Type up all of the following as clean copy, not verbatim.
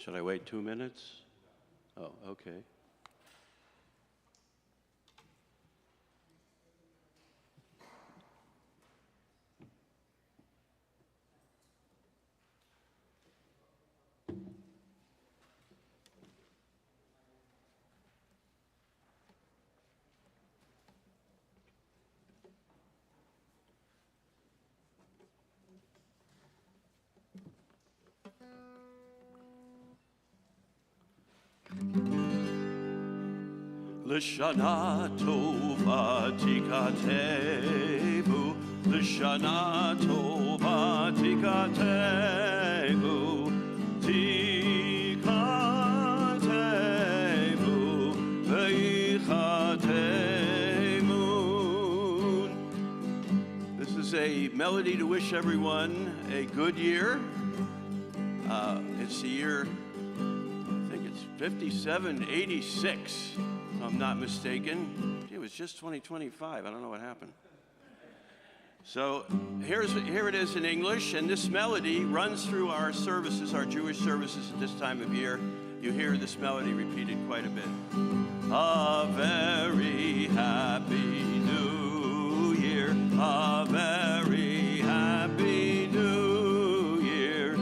Should I wait 2 minutes? Oh, okay. L'shana tova tikatevu, l'shana tova tikatevu, tikatevu, veichatemun. This is a melody to wish everyone a good year. It's the year, I think it's 5786. I'm not mistaken. It was just 2025. I don't know what happened. So here it is in English, and this melody runs through our services, our Jewish services at this time of year. You hear this melody repeated quite a bit. A very happy new year, a very happy new year.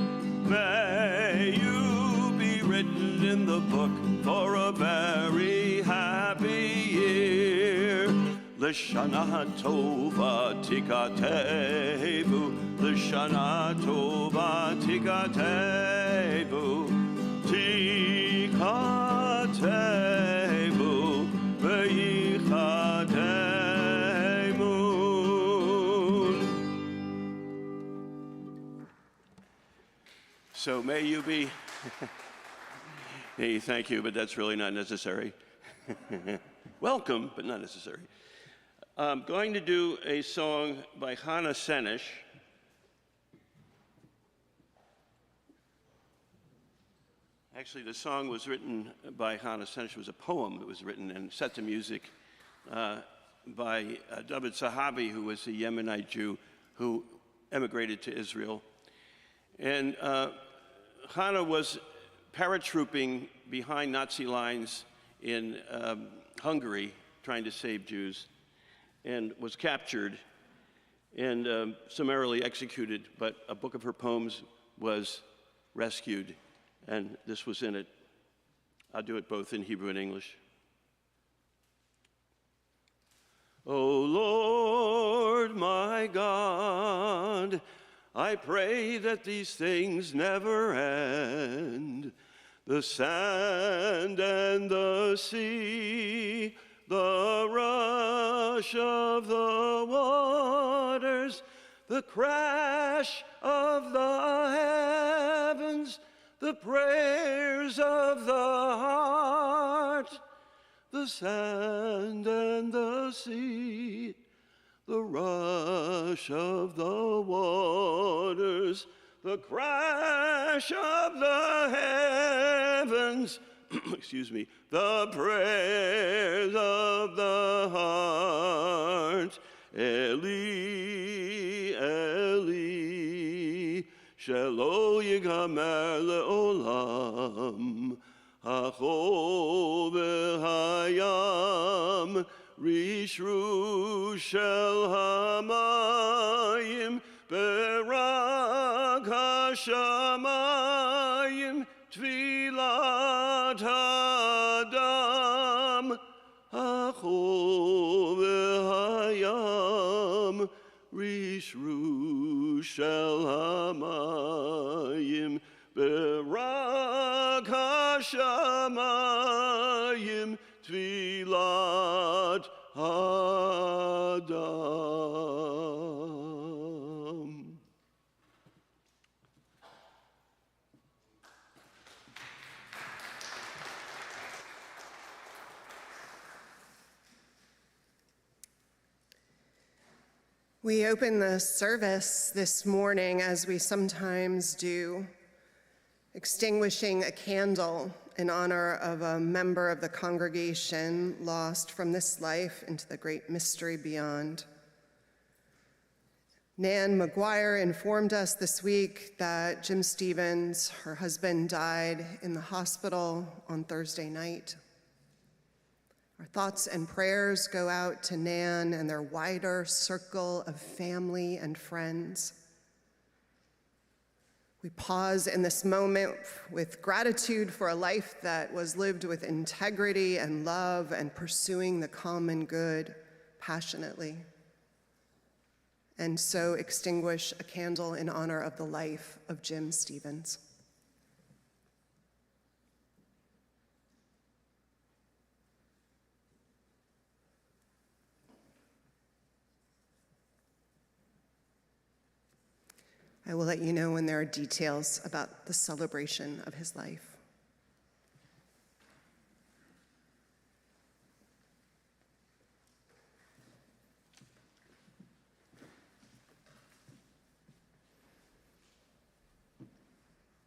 May you be written in the book for a very happy year. L'shana tova tikatevu, l'shana tova tikatevu, tikatevu, veichatemun. So may you be... Hey, thank you, but that's really not necessary. Welcome, but not necessary. I'm going to do a song by Hannah Senish. Actually, the song was written by Hannah Senish. It was a poem that was written and set to music by David Sahabi, who was a Yemenite Jew who emigrated to Israel. And Hannah was paratrooping behind Nazi lines in Hungary, trying to save Jews, and was captured and summarily executed, but a book of her poems was rescued, and this was in it. I'll do it both in Hebrew and English. O Lord, my God, I pray that these things never end. The sand and the sea, the rush of the waters, the crash of the heavens, the prayers of the heart, the sand and the sea, the rush of the waters, the crash of the heavens, excuse me, the prayers of the heart. Eli, Eli, shelo yigamer leolam, hachol v'hayam, rishru shel hamayim, berak hashamayim, tvilat hadam, hachol v'hayam, rishru shel hamayim, berak hashamayim, tvilat hadam. We open the service this morning, as we sometimes do, extinguishing a candle in honor of a member of the congregation lost from this life into the great mystery beyond. Nan McGuire informed us this week that Jim Stevens, her husband, died in the hospital on Thursday night. Our thoughts and prayers go out to Nan and their wider circle of family and friends. We pause in this moment with gratitude for a life that was lived with integrity and love and pursuing the common good passionately. And so extinguish a candle in honor of the life of Jim Stevens. I will let you know when there are details about the celebration of his life.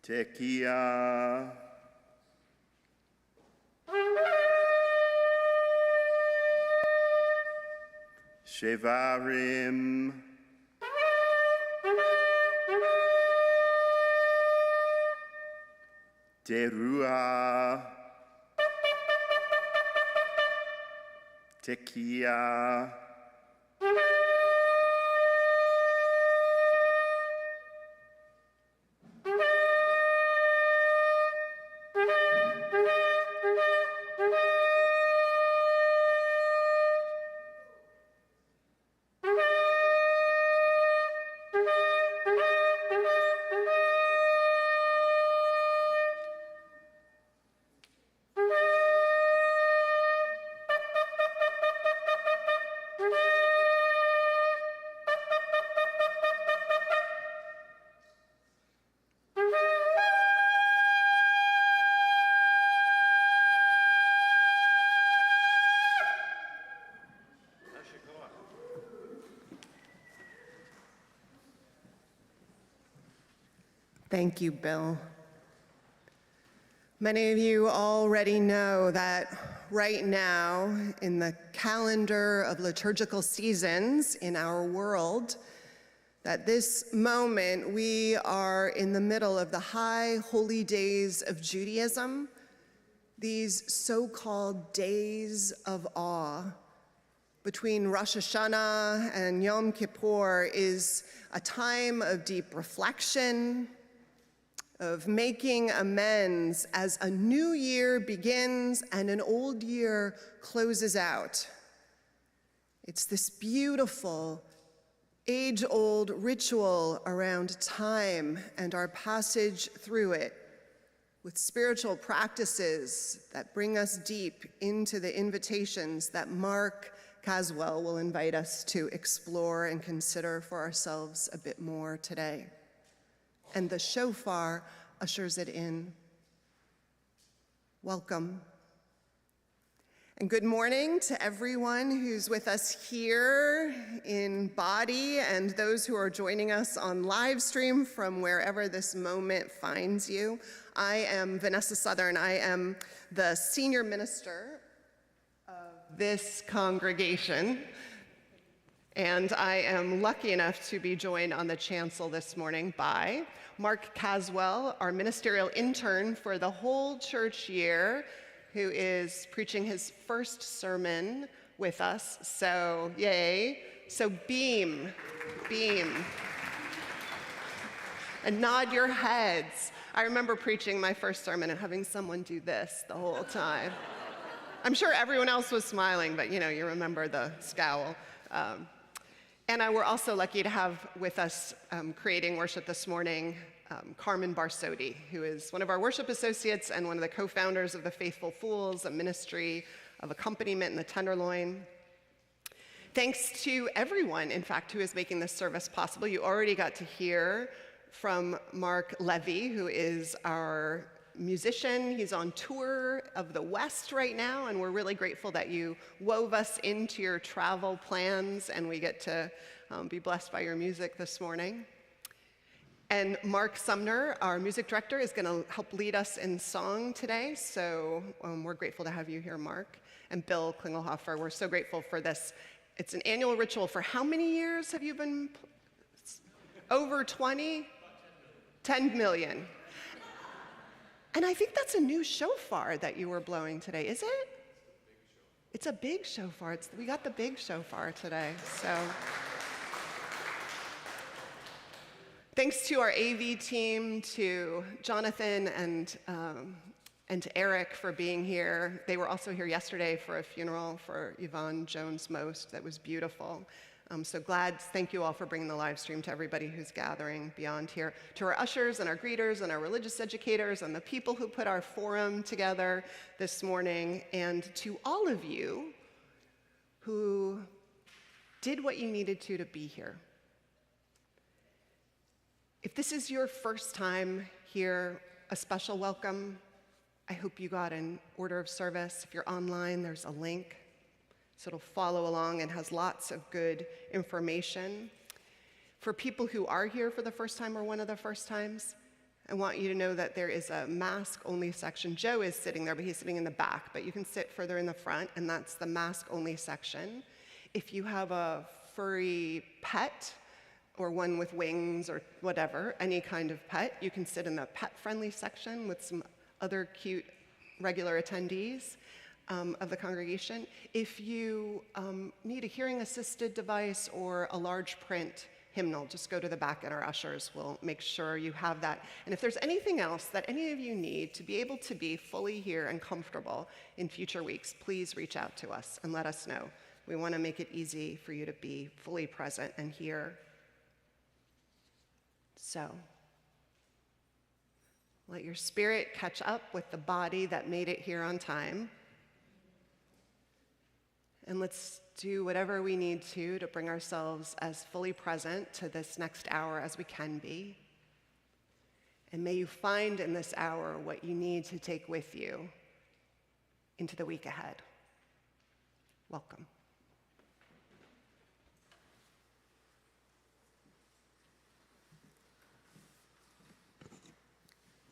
Tekia. Shevarim. Teruah. Tekia. Thank you, Bill. Many of you already know that right now, in the calendar of liturgical seasons in our world, that this moment we are in the middle of the high holy days of Judaism, these so-called days of awe. Between Rosh Hashanah and Yom Kippur is a time of deep reflection, of making amends as a new year begins and an old year closes out. It's this beautiful, age-old ritual around time and our passage through it, with spiritual practices that bring us deep into the invitations that Mark Caswell will invite us to explore and consider for ourselves a bit more today. And the shofar ushers it in. Welcome. And good morning to everyone who's with us here in body and those who are joining us on live stream from wherever this moment finds you. I am Vanessa Southern. I am the senior minister of this congregation. And I am lucky enough to be joined on the chancel this morning by Mark Caswell, our ministerial intern for the whole church year, who is preaching his first sermon with us. So, yay. So beam. And nod your heads. I remember preaching my first sermon and having someone do this the whole time. I'm sure everyone else was smiling, but you remember the scowl. And we're also lucky to have with us creating worship this morning, Carmen Barsotti, who is one of our worship associates and one of the co-founders of the Faithful Fools, a ministry of accompaniment in the Tenderloin. Thanks to everyone, in fact, who is making this service possible. You already got to hear from Mark Levy, who is our musician. He's on tour of the West right now, and we're really grateful that you wove us into your travel plans, and we get to be blessed by your music this morning. And Mark Sumner, our music director, is going to help lead us in song today, so we're grateful to have you here, Mark. And Bill Klingelhofer, we're so grateful for this. It's an annual ritual. For how many years have you been Over 20? 10 million. And I think that's a new shofar that you were blowing today, is it? It's a big shofar. We got the big shofar today, so. Thanks to our AV team, to Jonathan and to Eric for being here. They were also here yesterday for a funeral for Yvonne Jones-Most that was beautiful. So glad, thank you all for bringing the live stream to everybody who's gathering beyond here. To our ushers and our greeters and our religious educators and the people who put our forum together this morning, and to all of you who did what you needed to be here. If this is your first time here, a special welcome. I hope you got an order of service. If you're online, there's a link. So it'll follow along and has lots of good information. For people who are here for the first time or one of the first times, I want you to know that there is a mask-only section. Joe is sitting there, but he's sitting in the back, but you can sit further in the front, and that's the mask-only section. If you have a furry pet, or one with wings or whatever, any kind of pet, you can sit in the pet-friendly section with some other cute regular attendees of the congregation. If you need a hearing-assisted device or a large print hymnal, just go to the back and our ushers will make sure you have that. And if there's anything else that any of you need to be able to be fully here and comfortable in future weeks, please reach out to us and let us know. We want to make it easy for you to be fully present and here. So, let your spirit catch up with the body that made it here on time. And let's do whatever we need to bring ourselves as fully present to this next hour as we can be. And may you find in this hour what you need to take with you into the week ahead. Welcome.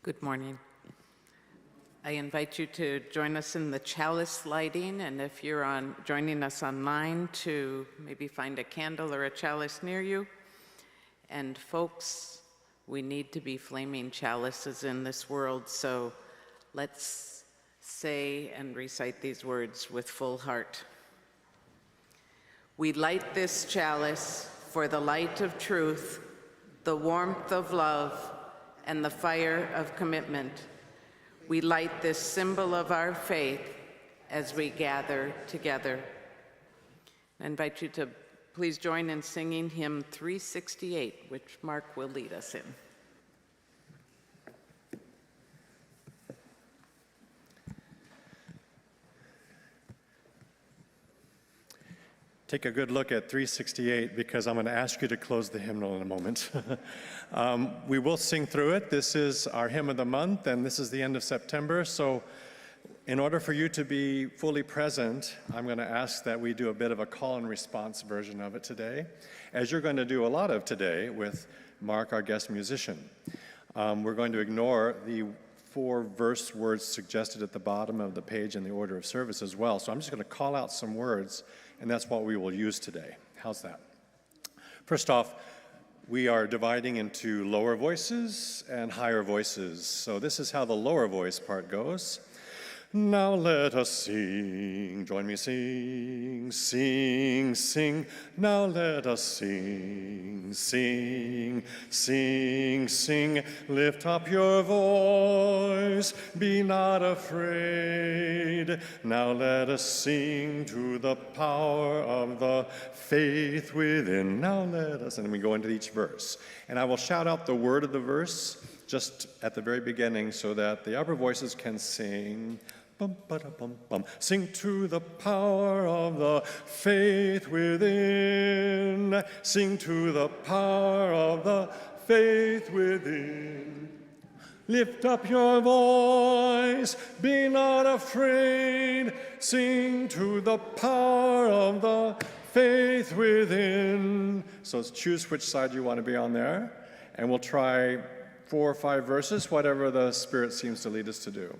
Good morning. I invite you to join us in the chalice lighting, and if you're joining us online, to maybe find a candle or a chalice near you. And folks, we need to be flaming chalices in this world, so let's say and recite these words with full heart. We light this chalice for the light of truth, the warmth of love, and the fire of commitment. We light this symbol of our faith as we gather together. I invite you to please join in singing hymn 368, which Mark will lead us in. Take a good look at 368 because I'm going to ask you to close the hymnal in a moment. We will sing through it. This is our hymn of the month, and this is the end of September. So in order for you to be fully present, I'm going to ask that we do a bit of a call and response version of it today, as you're going to do a lot of today with Mark, our guest musician. We're going to ignore the 4 verse words suggested at the bottom of the page in the order of service as well. So I'm just going to call out some words, and that's what we will use today. How's that? First off, we are dividing into lower voices and higher voices. So this is how the lower voice part goes. Now let us sing. Join me, sing, sing, sing. Now let us sing, sing, sing, sing. Lift up your voice, be not afraid. Now let us sing to the power of the faith within. Now let us, and then we go into each verse. And I will shout out the word of the verse just at the very beginning so that the upper voices can sing. Bum, ba-da-bum, bum. Sing to the power of the faith within. Sing to the power of the faith within. Lift up your voice, be not afraid. Sing to the power of the faith within. So choose which side you want to be on there, and we'll try 4 or 5 verses, whatever the Spirit seems to lead us to do.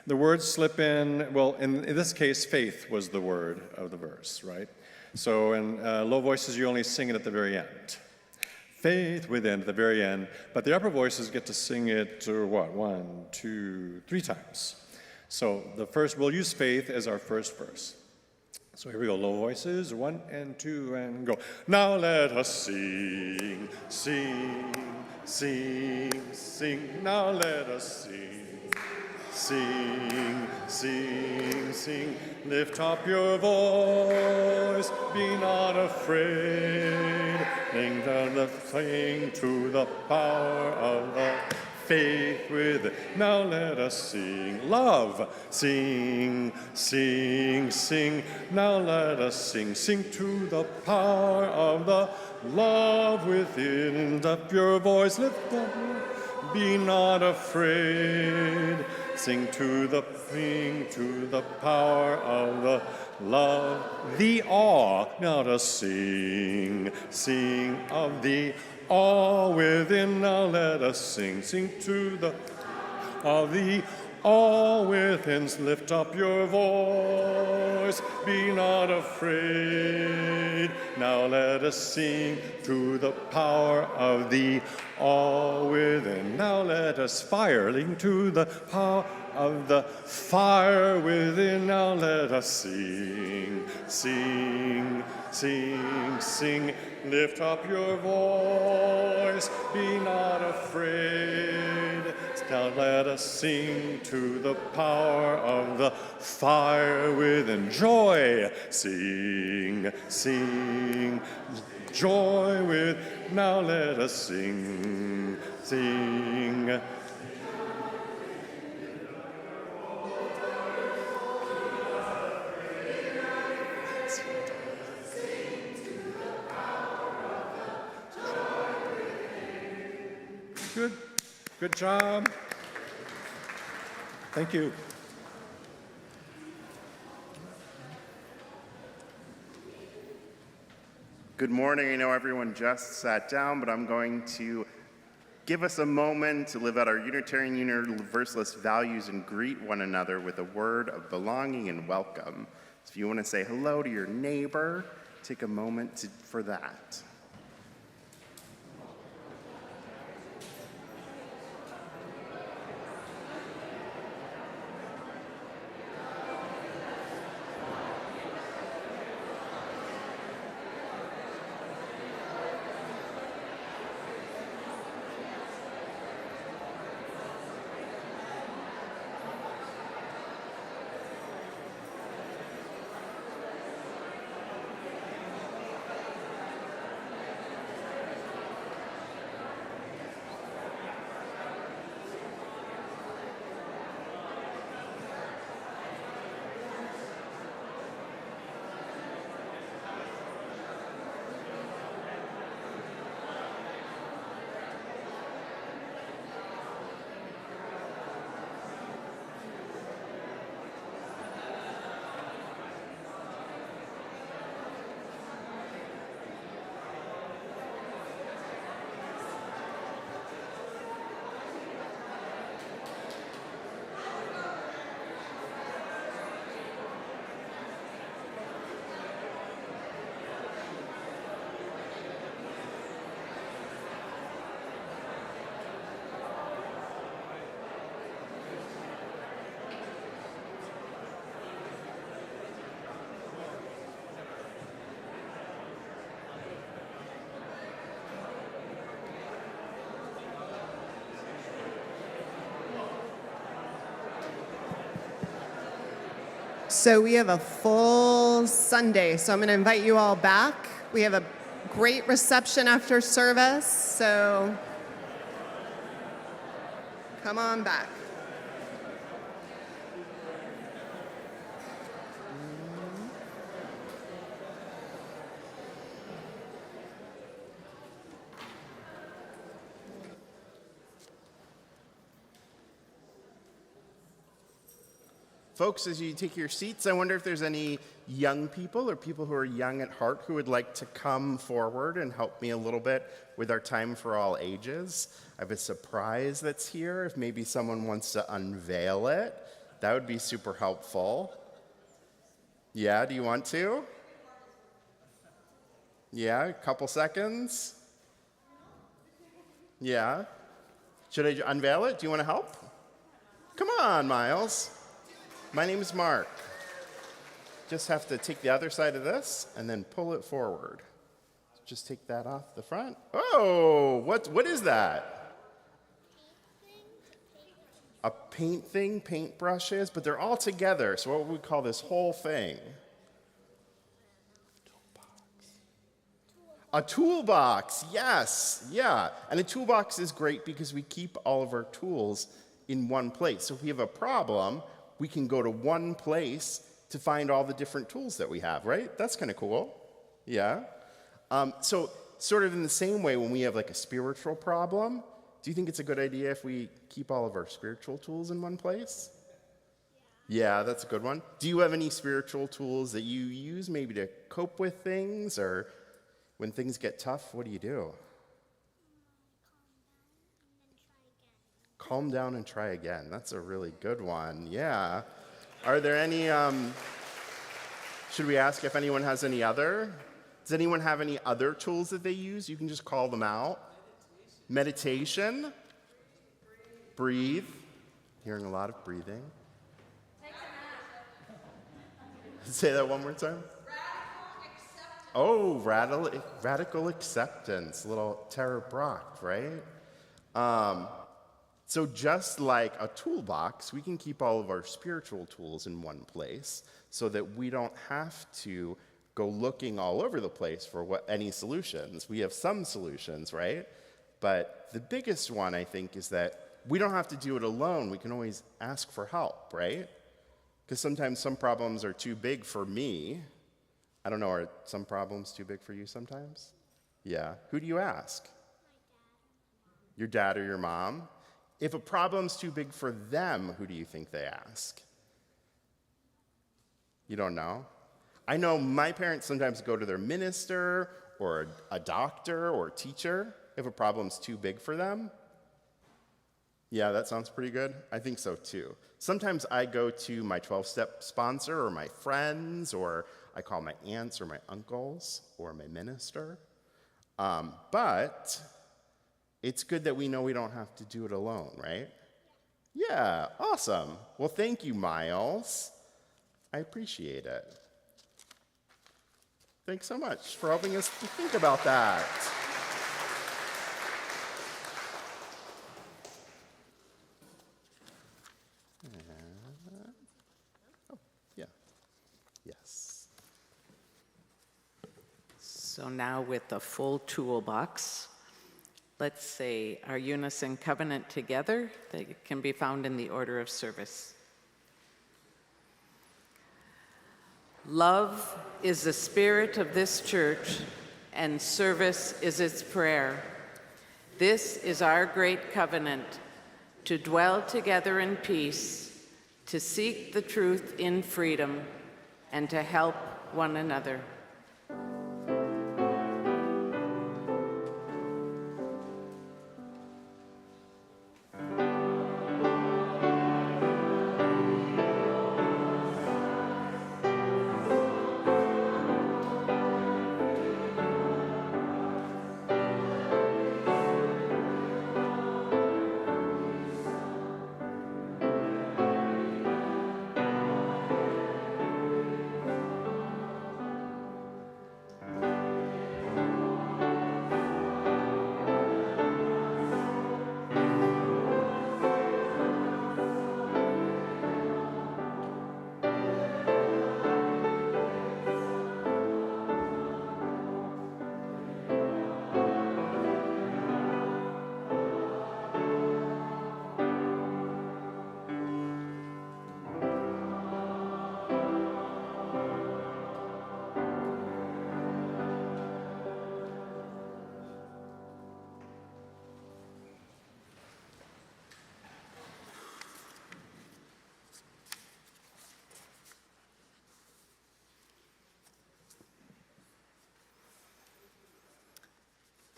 The words slip in, well, in this case, faith was the word of the verse, right? So in low voices, you only sing it at the very end. Faith within at the very end, but the upper voices get to sing it, what, 1, 2, 3 times. So the first, we'll use faith as our first verse. So here we go, low voices, 1 and 2 and go. Now let us sing, sing, sing, sing. Now let us sing. Sing, sing, sing, lift up your voice, be not afraid, cling to the power of the faith within. Now let us sing, love, sing, sing, sing, now let us sing, sing to the power of the love within, lift up your voice, lift up, be not afraid. Sing to the power of the love, the awe. Now to sing, sing of the awe within. Now let us sing, sing to the of the awe within. Lift up your voice, be not afraid. Now let us sing to the power of the awe within. Now let us firing to the power of the fire within. Now let us sing, sing, sing, sing. Lift up your voice, be not afraid. Now let us sing to the power of the fire within. Joy, sing, sing, joy with. Now let us sing, sing. Good. Good job. Thank you. Good morning. I know everyone just sat down, but I'm going to give us a moment to live out our Unitarian Universalist values and greet one another with a word of belonging and welcome. So if you want to say hello to your neighbor, take a moment for that. So we have a full Sunday, so I'm going to invite you all back. We have a great reception after service, so come on back. Folks, as you take your seats, I wonder if there's any young people or people who are young at heart who would like to come forward and help me a little bit with our time for all ages. I have a surprise that's here. If maybe someone wants to unveil it, that would be super helpful. Yeah, do you want to? Yeah, a couple seconds. Yeah. Should I unveil it? Do you want to help? Come on, Miles. My name is Mark. Just have to take the other side of this and then pull it forward. Just take that off the front. Oh, what is that? A paint thing, paintbrushes, but they're all together. So what would we call this whole thing? A toolbox, yes, yeah. And a toolbox is great because we keep all of our tools in one place. So if we have a problem, we can go to one place to find all the different tools that we have, right? That's kind of cool, yeah. So sort of in the same way, when we have like a spiritual problem, do you think it's a good idea if we keep all of our spiritual tools in one place? Yeah, that's a good one. Do you have any spiritual tools that you use maybe to cope with things, or when things get tough, what do you do? Calm down and try again. That's a really good one, yeah. Are there any, should we ask if anyone has any other? Does anyone have any other tools that they use? You can just call them out. Meditation. Breathe. Hearing a lot of breathing. Say that one more time. Oh, radical acceptance. Little Tara Brock, right? So just like a toolbox, we can keep all of our spiritual tools in one place so that we don't have to go looking all over the place for any solutions. We have some solutions, right? But the biggest one, I think, is that we don't have to do it alone. We can always ask for help, right? Because sometimes some problems are too big for me. I don't know, are some problems too big for you sometimes? Yeah. Who do you ask? Your dad or your mom? If a problem's too big for them, who do you think they ask? You don't know? I know my parents sometimes go to their minister or a doctor or a teacher if a problem's too big for them. Yeah, that sounds pretty good. I think so too. Sometimes I go to my 12-step sponsor or my friends, or I call my aunts or my uncles or my minister. But it's good that we know we don't have to do it alone, right? Yeah, awesome. Well, thank you, Miles. I appreciate it. Thanks so much for helping us to think about that. Oh, yeah. Yes. So now with the full toolbox, let's say our unison covenant together that can be found in the order of service. Love is the spirit of this church, and service is its prayer. This is our great covenant, to dwell together in peace, to seek the truth in freedom, and to help one another.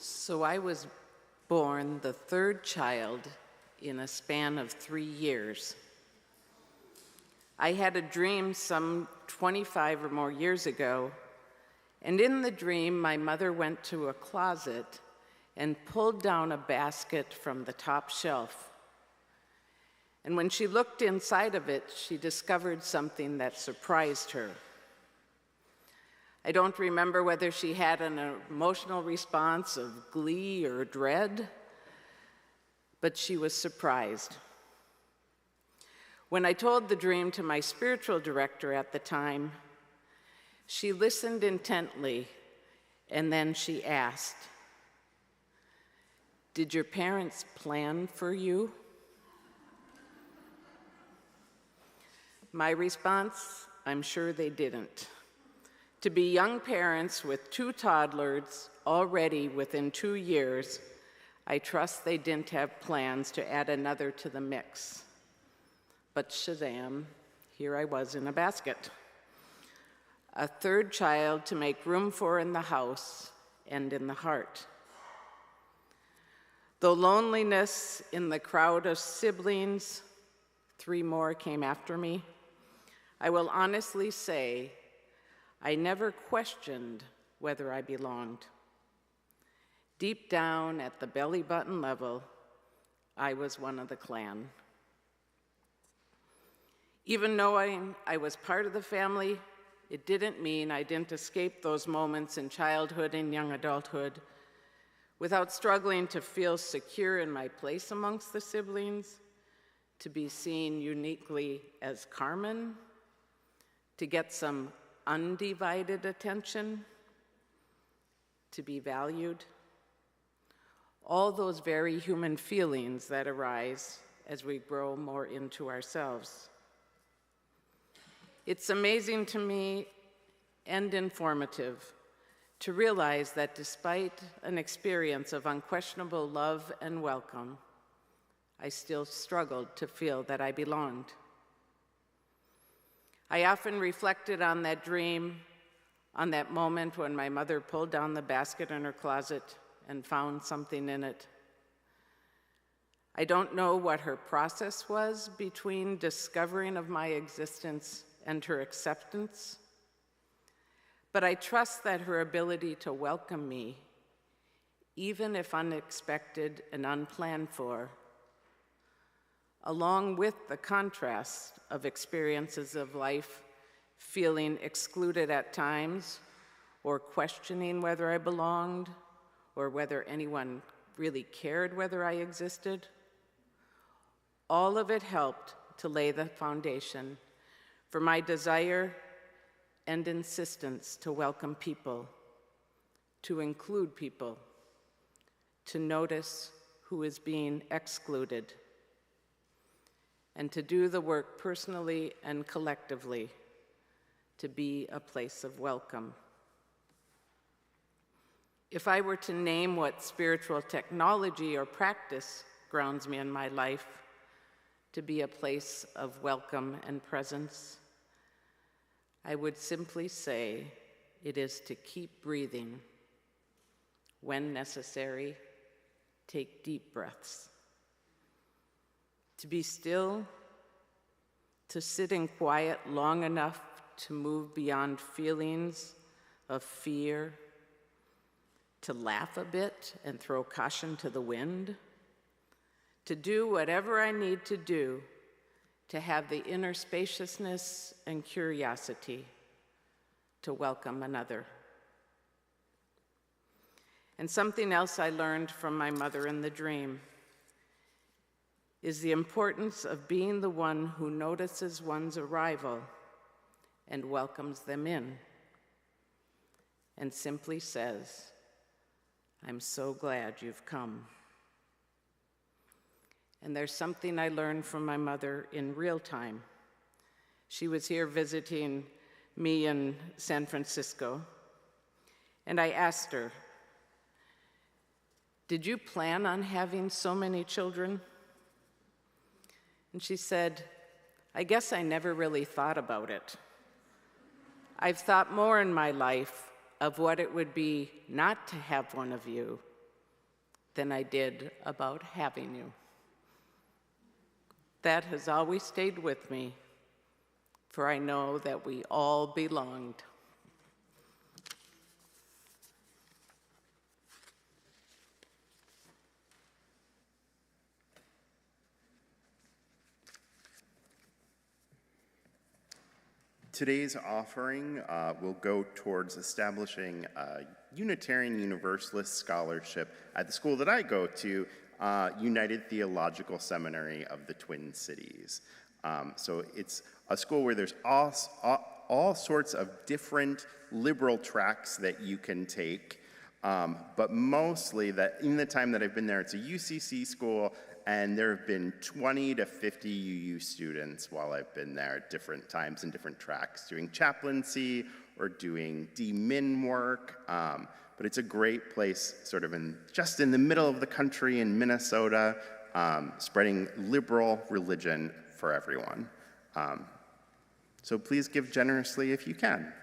So I was born the third child in a span of 3 years. I had a dream some 25 or more years ago And in the dream, my mother went to a closet and pulled down a basket from the top shelf. And when she looked inside of it, she discovered something that surprised her. I don't remember whether she had an emotional response of glee or dread, but she was surprised. When I told the dream to my spiritual director at the time, she listened intently, and then she asked, "Did your parents plan for you?" My response, I'm sure they didn't. To be young parents with 2 toddlers already within 2 years, I trust they didn't have plans to add another to the mix. But shazam, here I was in a basket. A 3rd child to make room for in the house and in the heart. Though loneliness in the crowd of siblings, 3 more came after me, I will honestly say I never questioned whether I belonged. Deep down at the belly button level, I was one of the clan. Even knowing I was part of the family, it didn't mean I didn't escape those moments in childhood and young adulthood without struggling to feel secure in my place amongst the siblings, to be seen uniquely as Carmen, to get some undivided attention, to be valued. All those very human feelings that arise as we grow more into ourselves. It's amazing to me and informative to realize that despite an experience of unquestionable love and welcome, I still struggled to feel that I belonged. I often reflected on that dream, on that moment when my mother pulled down the basket in her closet and found something in it. I don't know what her process was between discovering of my existence and her acceptance, but I trust that her ability to welcome me, even if unexpected and unplanned for, along with the contrast of experiences of life, feeling excluded at times, or questioning whether I belonged, or whether anyone really cared whether I existed, all of it helped to lay the foundation for my desire and insistence to welcome people, to include people, to notice who is being excluded, and to do the work personally and collectively to be a place of welcome. If I were to name what spiritual technology or practice grounds me in my life to be a place of welcome and presence, I would simply say it is to keep breathing. When necessary, take deep breaths. To be still, to sit in quiet long enough to move beyond feelings of fear, to laugh a bit and throw caution to the wind, to do whatever I need to do to have the inner spaciousness and curiosity to welcome another. And something else I learned from my mother in the dream is the importance of being the one who notices one's arrival and welcomes them in, and simply says, "I'm so glad you've come." And there's something I learned from my mother in real time. She was here visiting me in San Francisco, and I asked her, "Did you plan on having so many children?" And she said, "I guess I never really thought about it. I've thought more in my life of what it would be not to have one of you than I did about having you." That has always stayed with me, for I know that we all belonged. Today's offering will go towards establishing a Unitarian Universalist scholarship at the school that I go to, United Theological Seminary of the Twin Cities. So it's a school where there's all sorts of different liberal tracks that you can take, but mostly that in the time that I've been there, it's a UCC school, and there have been 20 to 50 UU students while I've been there at different times in different tracks, doing chaplaincy or doing D-Min work. But it's a great place sort of just in the middle of the country in Minnesota, spreading liberal religion for everyone. So please give generously if you can.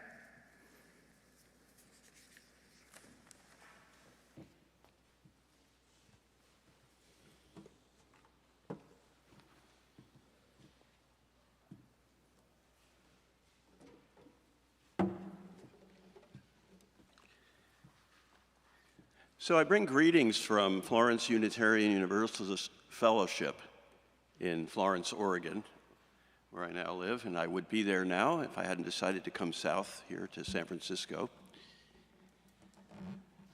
So I bring greetings from Florence Unitarian Universalist Fellowship in Florence, Oregon, where I now live, and I would be there now if I hadn't decided to come south here to San Francisco.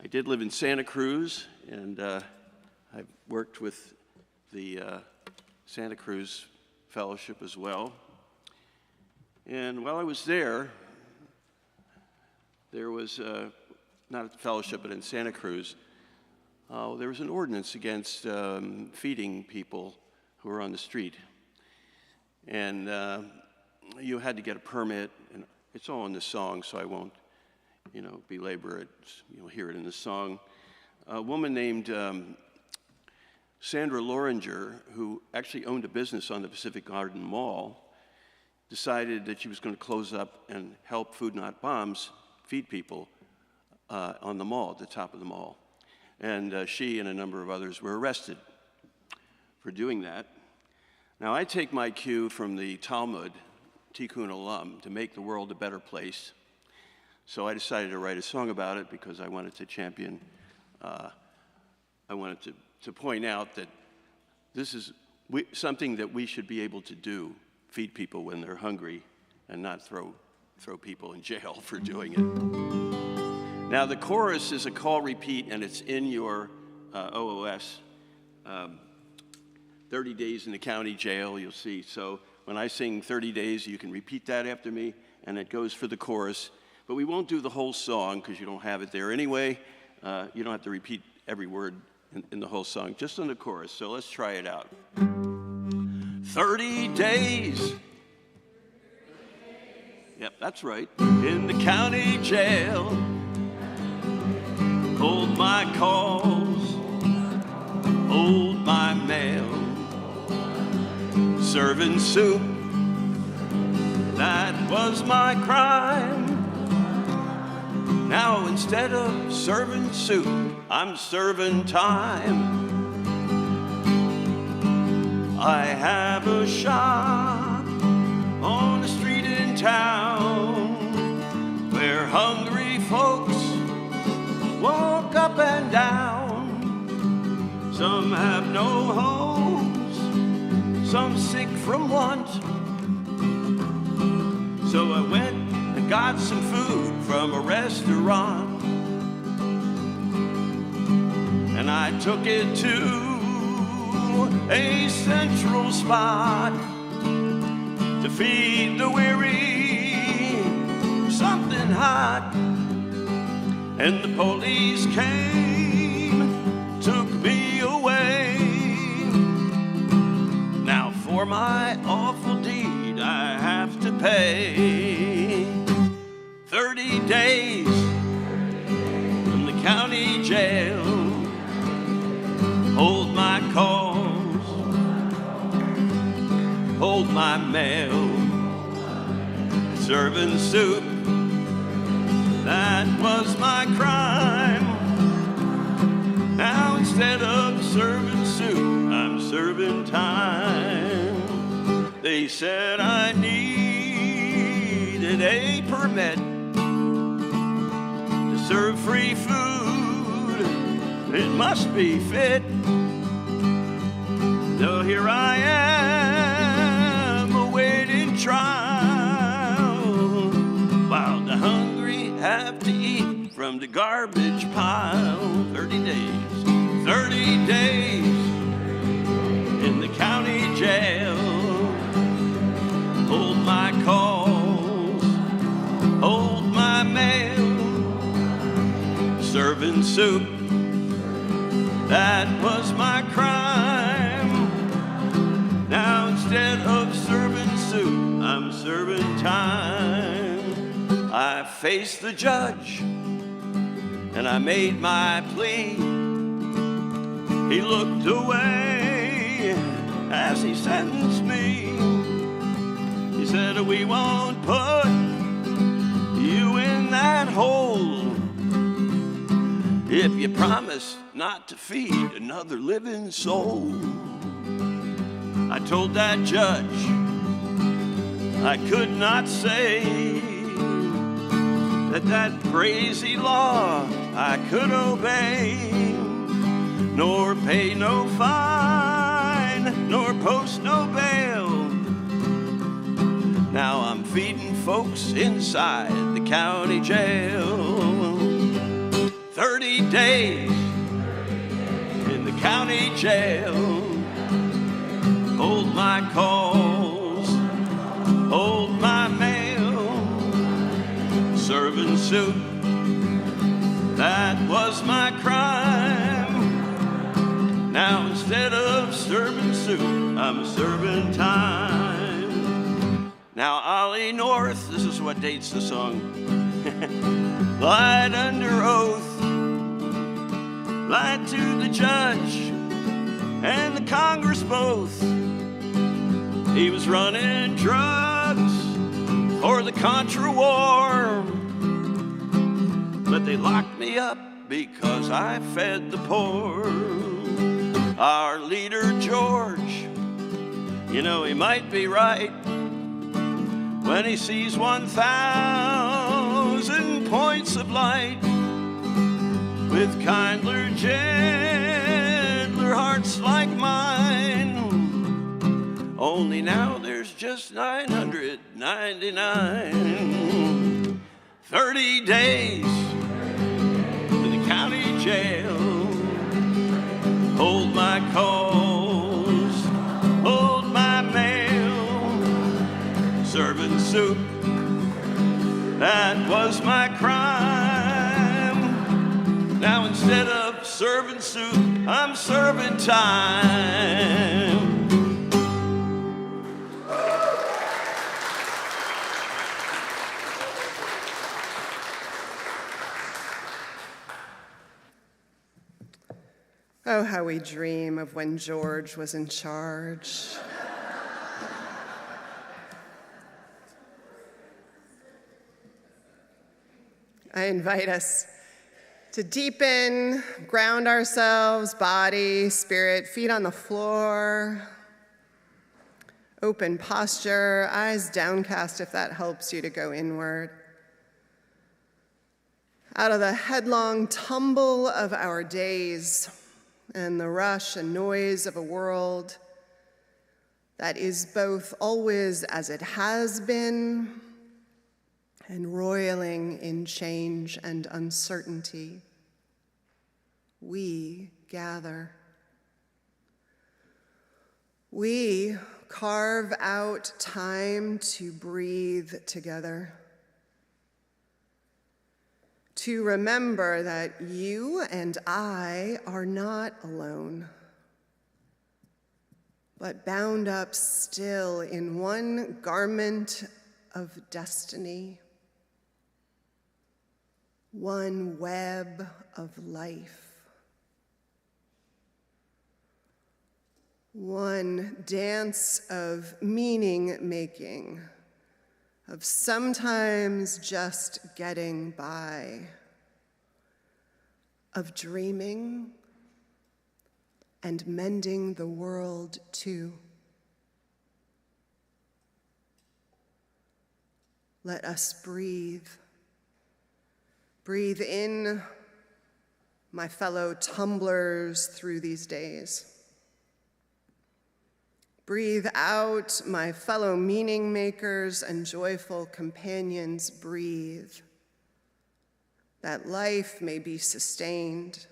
I did live in Santa Cruz, and I've worked with the Santa Cruz Fellowship as well. And while I was there was not at the fellowship, but in Santa Cruz, there was an ordinance against feeding people who were on the street. And you had to get a permit, and it's all in the song, so I won't, belabor it. You'll hear it in the song. A woman named Sandra Loringer, who actually owned a business on the Pacific Garden Mall, decided that she was going to close up and help Food Not Bombs feed people on the mall, at the top of the mall. And she and a number of others were arrested for doing that. Now, I take my cue from the Talmud, Tikkun Olam, to make the world a better place. So I decided to write a song about it because I wanted to champion, I wanted to point out that this is something that we should be able to do, feed people when they're hungry and not throw people in jail for doing it. Now, the chorus is a call repeat, and it's in your OOS, 30 days in the county jail, you'll see. So when I sing 30 days, you can repeat that after me, and it goes for the chorus. But we won't do the whole song because you don't have it there anyway. You don't have to repeat every word in the whole song, just on the chorus. So let's try it out. 30 days. Yep, that's right. In the county jail. Hold my calls, hold my mail, serving soup, that was my crime. Now instead of serving soup, I'm serving time. I have a shop on the street in town where hungry folks walk up and down. Some have no homes, some sick from want. So I went and got some food from a restaurant, and I took it to a central spot to feed the weary something hot. And the police came, took me away. Now for my awful deed I have to pay 30 days from the county jail. Hold my calls, hold my mail, serving soup, that was my crime. Now instead of serving soup, I'm serving time. They said I needed a permit to serve free food. It must be fit. So here I am awaiting trial from the garbage pile. 30 days, 30 days in the county jail. Hold my calls, hold my mail, serving soup, that was my crime. Now instead of serving soup, I'm serving time. I faced the judge and I made my plea. He looked away as he sentenced me. He said, we won't put you in that hole if you promise not to feed another living soul. I told that judge I could not say that crazy law I could obey, nor pay no fine, nor post no bail. Now I'm feeding folks inside the county jail. 30 days in the county jail. Hold my calls, hold my mail, serving soup, that was my crime. Now instead of serving soup, I'm serving time. Now Ollie North, this is what dates the song, lied under oath, lied to the judge and the Congress both. He was running drugs for the Contra War, but they locked me up because I fed the poor. Our leader George, you know he might be right when he sees 1,000 points of light with kindler, gentler hearts like mine. Only now there's just 999. 30 days in the county jail. Hold my calls, hold my mail, serving soup, that was my crime. Now instead of serving soup, I'm serving time. Oh, how we dream of when George was in charge. I invite us to deepen, ground ourselves, body, spirit, feet on the floor, open posture, eyes downcast if that helps you to go inward. Out of the headlong tumble of our days and the rush and noise of a world that is both always as it has been and roiling in change and uncertainty, we gather. We carve out time to breathe together, to remember that you and I are not alone, but bound up still in one garment of destiny, one web of life, one dance of meaning-making, of sometimes just getting by, of dreaming and mending the world too. Let us breathe. Breathe in, my fellow tumblers through these days. Breathe out, my fellow meaning makers and joyful companions, breathe. that life may be sustained.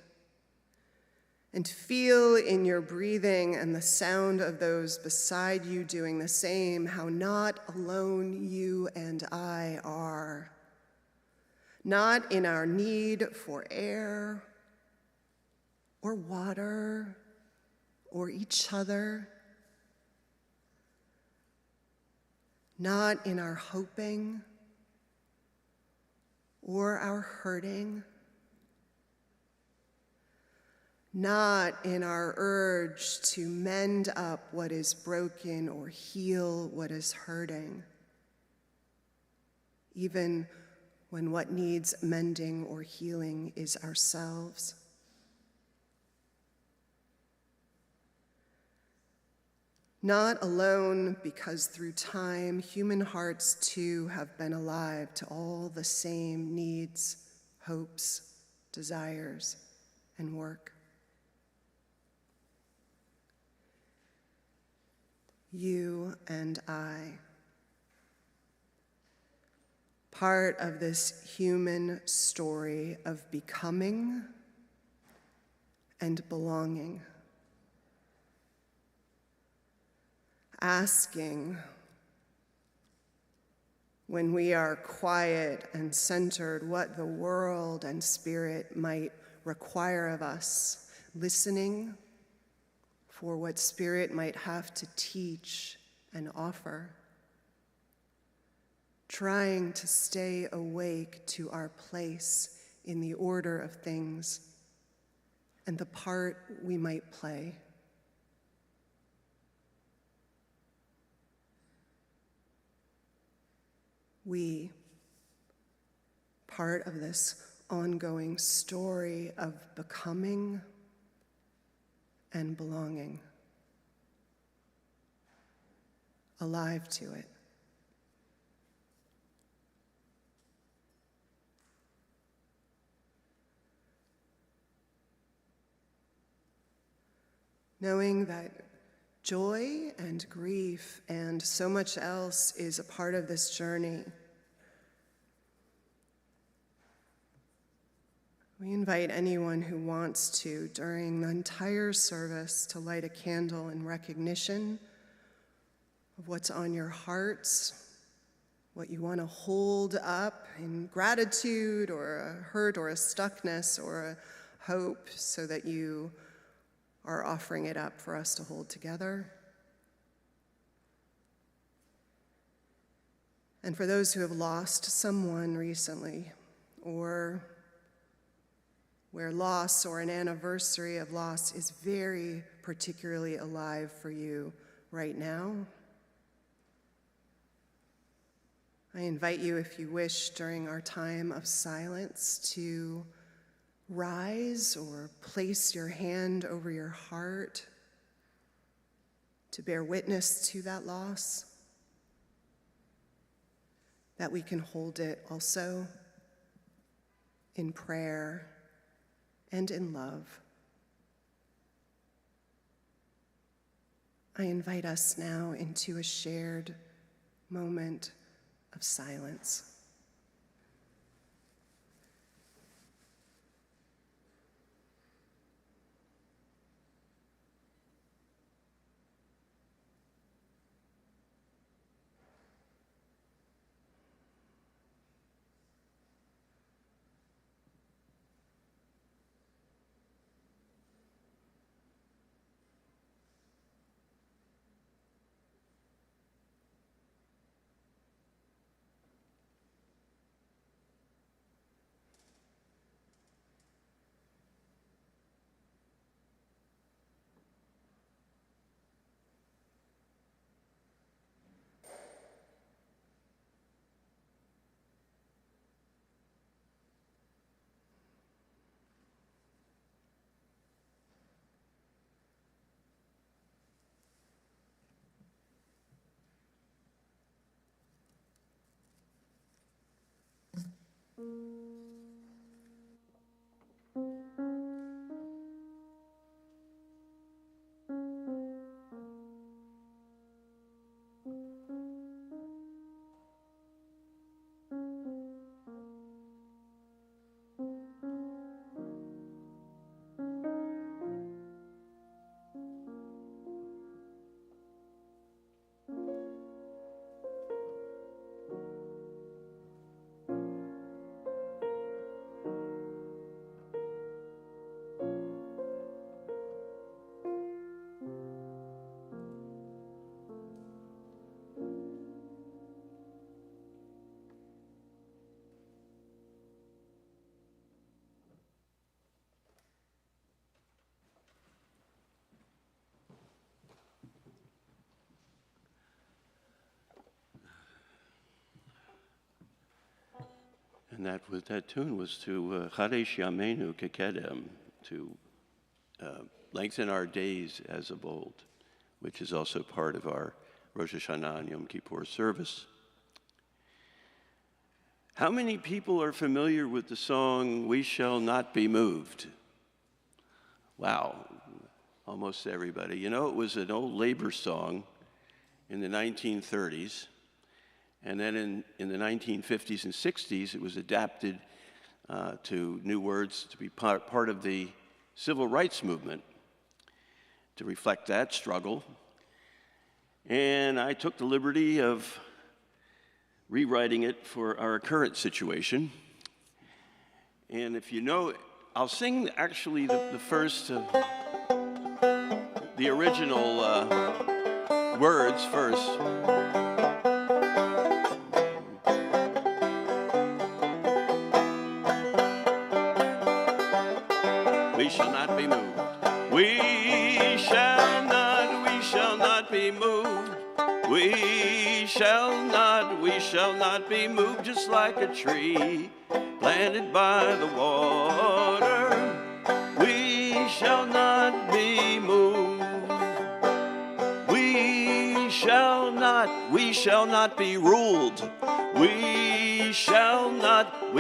And feel in your breathing and the sound of those beside you doing the same, how not alone you and I are. Not in our need for air or water or each other. Not in our hoping or our hurting. Not in our urge to mend up what is broken or heal what is hurting, even when what needs mending or healing is ourselves. Not alone because through time, human hearts too have been alive to all the same needs, hopes, desires, and work. You and I, part of this human story of becoming and belonging, asking when we are quiet and centered what the world and spirit might require of us, listening for what Spirit might have to teach and offer, trying to stay awake to our place in the order of things and the part we might play. We, part of this ongoing story of becoming and belonging, alive to it. Knowing that joy and grief and so much else is a part of this journey, we invite anyone who wants to, during the entire service, to light a candle in recognition of what's on your hearts, what you want to hold up in gratitude or a hurt or a stuckness or a hope, so that you are offering it up for us to hold together. And for those who have lost someone recently, or where loss or an anniversary of loss is very particularly alive for you right now, I invite you, if you wish, during our time of silence, to rise or place your hand over your heart to bear witness to that loss, that we can hold it also in prayer and in love. I invite us now into a shared moment of silence. And that tune was to Chadesh Yameinu Kekedem, to lengthen our days as of old, which is also part of our Rosh Hashanah and Yom Kippur service. How many people are familiar with the song, "We Shall Not Be Moved"? Wow, almost everybody. You know, it was an old labor song in the 1930s, and then in the 1950s and 60s, it was adapted to new words to be part of the civil rights movement to reflect that struggle. And I took the liberty of rewriting it for our current situation. And if you know, I'll sing actually the first, the original words first. We shall not be moved. We shall not be moved. We shall not be moved, just like a tree planted by the water. We shall not be moved. We shall not be ruled. We shall not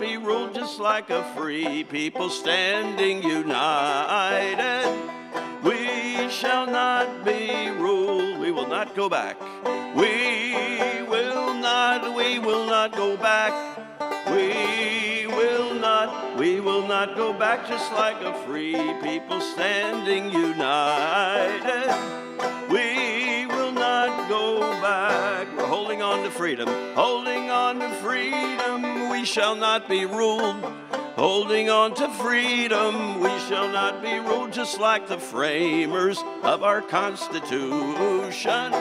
be ruled, just like a free people standing united. We shall not be ruled. We will not go back. We will not go back. We will not go back, just like a free people standing united. We will not go back. We're holding on to freedom, holding on to freedom. We shall not be ruled. Holding on to freedom, we shall not be ruled, just like the framers of our Constitution.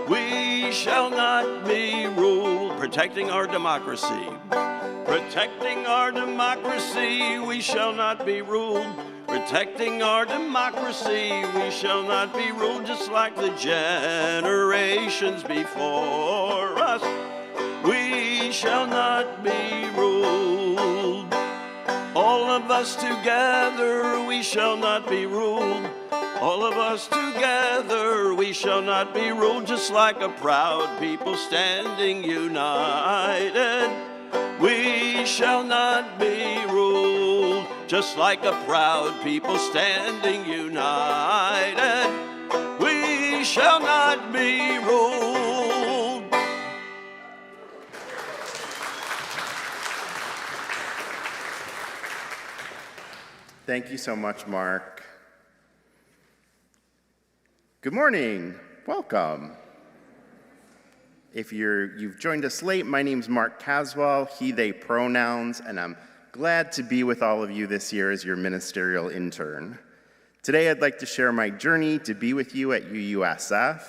We shall not be ruled, protecting our democracy. Protecting our democracy, we shall not be ruled. Protecting our democracy, we shall not be ruled, just like the generations before us. We shall not be ruled. All of us together, we shall not be ruled. All of us together, we shall not be ruled, just like a proud people standing united. We shall not be ruled, just like a proud people standing united. We shall not be ruled. Thank you so much, Mark. Good morning. Welcome. If you've joined us late, my name's Mark Caswell, he, they pronouns, and I'm glad to be with all of you this year as your ministerial intern. Today, I'd like to share my journey to be with you at UUSF,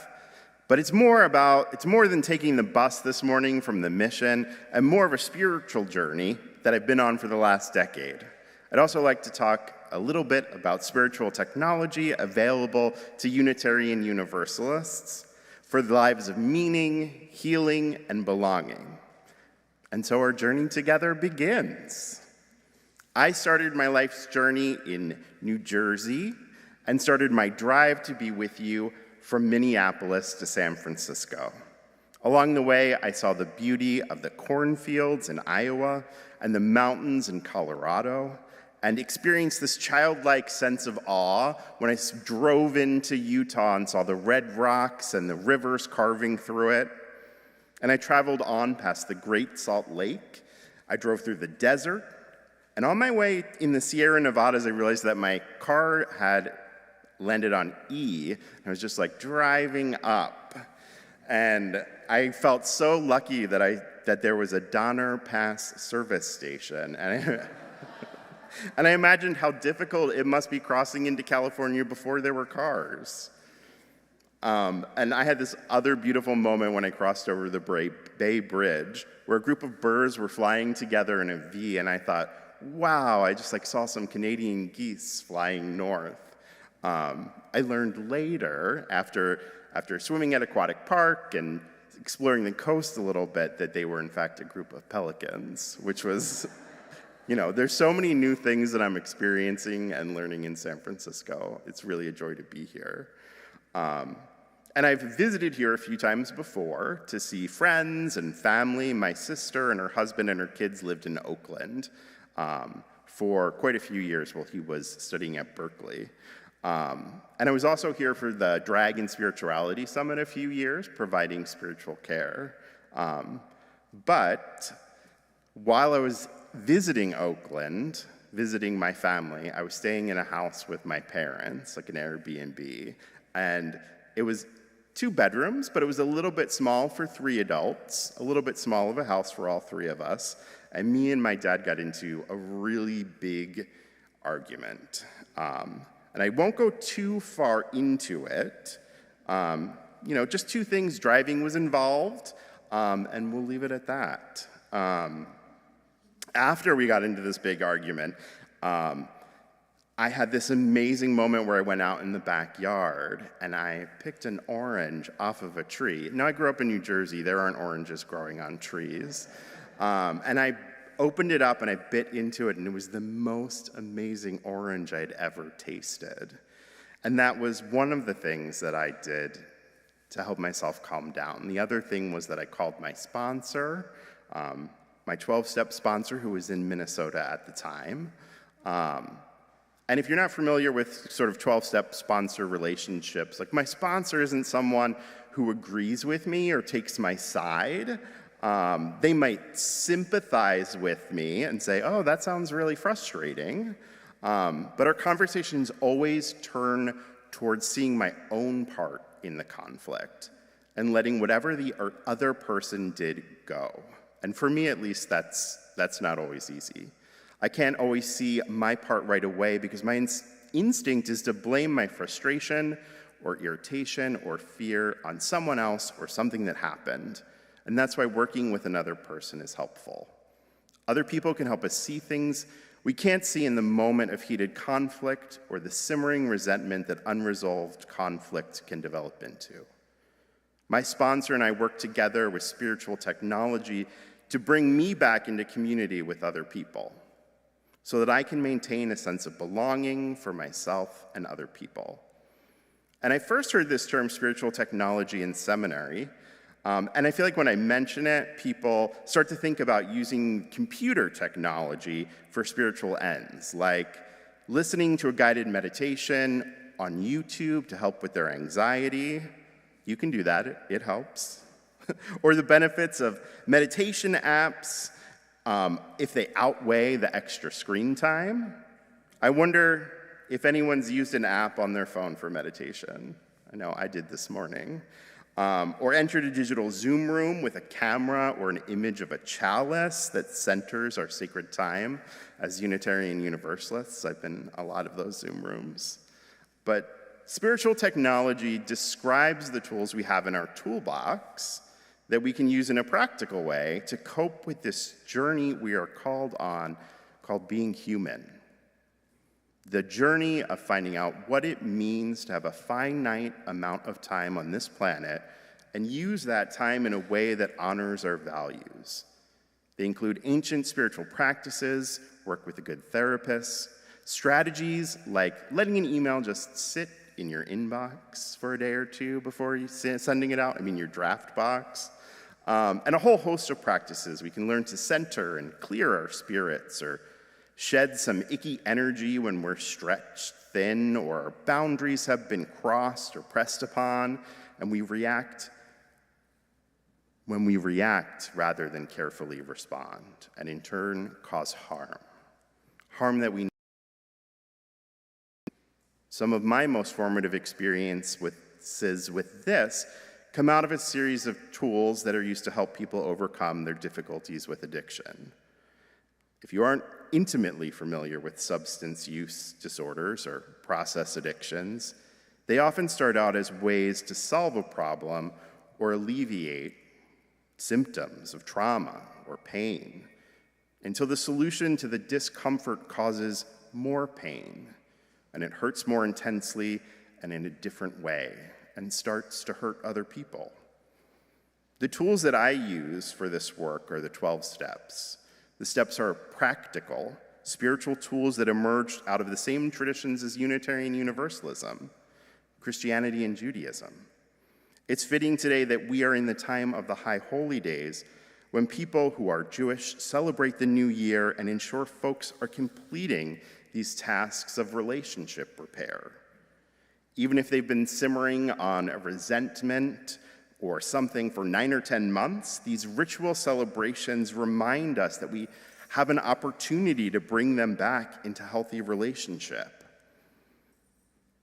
but it's more than taking the bus this morning from the mission, and more of a spiritual journey that I've been on for the last decade. I'd also like to talk a little bit about spiritual technology available to Unitarian Universalists for the lives of meaning, healing, and belonging. And so our journey together begins. I started my life's journey in New Jersey and started my drive to be with you from Minneapolis to San Francisco. Along the way, I saw the beauty of the cornfields in Iowa and the mountains in Colorado, and experienced this childlike sense of awe when I drove into Utah and saw the red rocks and the rivers carving through it. And I traveled on past the Great Salt Lake. I drove through the desert. And on my way in the Sierra Nevadas, I realized that my car had landed on E. I was just like driving up. And I felt so lucky that there was a Donner Pass service station. And I imagined how difficult it must be crossing into California before there were cars. And I had this other beautiful moment when I crossed over the Bay Bridge, where a group of birds were flying together in a V, and I thought, wow, I just saw some Canadian geese flying north. I learned later, after swimming at Aquatic Park and exploring the coast a little bit that they were in fact a group of pelicans, which was, there's so many new things that I'm experiencing and learning in San Francisco. It's really a joy to be here. And I've visited here a few times before to see friends and family. My sister and her husband and her kids lived in Oakland for quite a few years while he was studying at Berkeley. And I was also here for the Dragon Spirituality Summit a few years, providing spiritual care. But while I was visiting Oakland, visiting my family, I was staying in a house with my parents, like an Airbnb, and it was 2 bedrooms, but it was a little bit small for 3 adults, a little bit small of a house for all 3 of us, and me and my dad got into a really big argument. And I won't go too far into it. Just 2 things. Driving was involved, and we'll leave it at that. After we got into this big argument, I had this amazing moment where I went out in the backyard and I picked an orange off of a tree. Now, I grew up in New Jersey. There aren't oranges growing on trees. And I opened it up and I bit into it, and it was the most amazing orange I'd ever tasted. And that was one of the things that I did to help myself calm down. The other thing was that I called my sponsor, my 12-step sponsor, who was in Minnesota at the time. And if you're not familiar with sort of 12-step sponsor relationships, like my sponsor isn't someone who agrees with me or takes my side. They might sympathize with me and say, oh, that sounds really frustrating. But our conversations always turn towards seeing my own part in the conflict and letting whatever the other person did go. And for me, at least, that's not always easy. I can't always see my part right away because my instinct is to blame my frustration or irritation or fear on someone else or something that happened. And that's why working with another person is helpful. Other people can help us see things we can't see in the moment of heated conflict or the simmering resentment that unresolved conflict can develop into. My sponsor and I work together with spiritual technology to bring me back into community with other people so that I can maintain a sense of belonging for myself and other people. And I first heard this term spiritual technology in seminary, and I feel like when I mention it, people start to think about using computer technology for spiritual ends, like listening to a guided meditation on YouTube to help with their anxiety. You can do that, it helps. Or the benefits of meditation apps, if they outweigh the extra screen time. I wonder if anyone's used an app on their phone for meditation. I know I did this morning. Or entered a digital Zoom room with a camera or an image of a chalice that centers our sacred time. As Unitarian Universalists, I've been in a lot of those Zoom rooms. But spiritual technology describes the tools we have in our toolbox that we can use in a practical way to cope with this journey we are called on, called being human. The journey of finding out what it means to have a finite amount of time on this planet and use that time in a way that honors our values. They include ancient spiritual practices, work with a good therapist, strategies like letting an email just sit in your inbox for a day or two before you sending it out, your draft box, and a whole host of practices. We can learn to center and clear our spirits or shed some icky energy when we're stretched thin or our boundaries have been crossed or pressed upon, and we react when we react rather than carefully respond, and in turn cause harm that we. Some of my most formative experiences with this come out of a series of tools that are used to help people overcome their difficulties with addiction. If you aren't intimately familiar with substance use disorders or process addictions, they often start out as ways to solve a problem or alleviate symptoms of trauma or pain until the solution to the discomfort causes more pain, and it hurts more intensely and in a different way and starts to hurt other people. The tools that I use for this work are the 12 steps. The steps are practical, spiritual tools that emerged out of the same traditions as Unitarian Universalism, Christianity, and Judaism. It's fitting today that we are in the time of the High Holy Days, when people who are Jewish celebrate the new year and ensure folks are completing these tasks of relationship repair. Even if they've been simmering on a resentment or something for 9 or 10 months, these ritual celebrations remind us that we have an opportunity to bring them back into healthy relationship.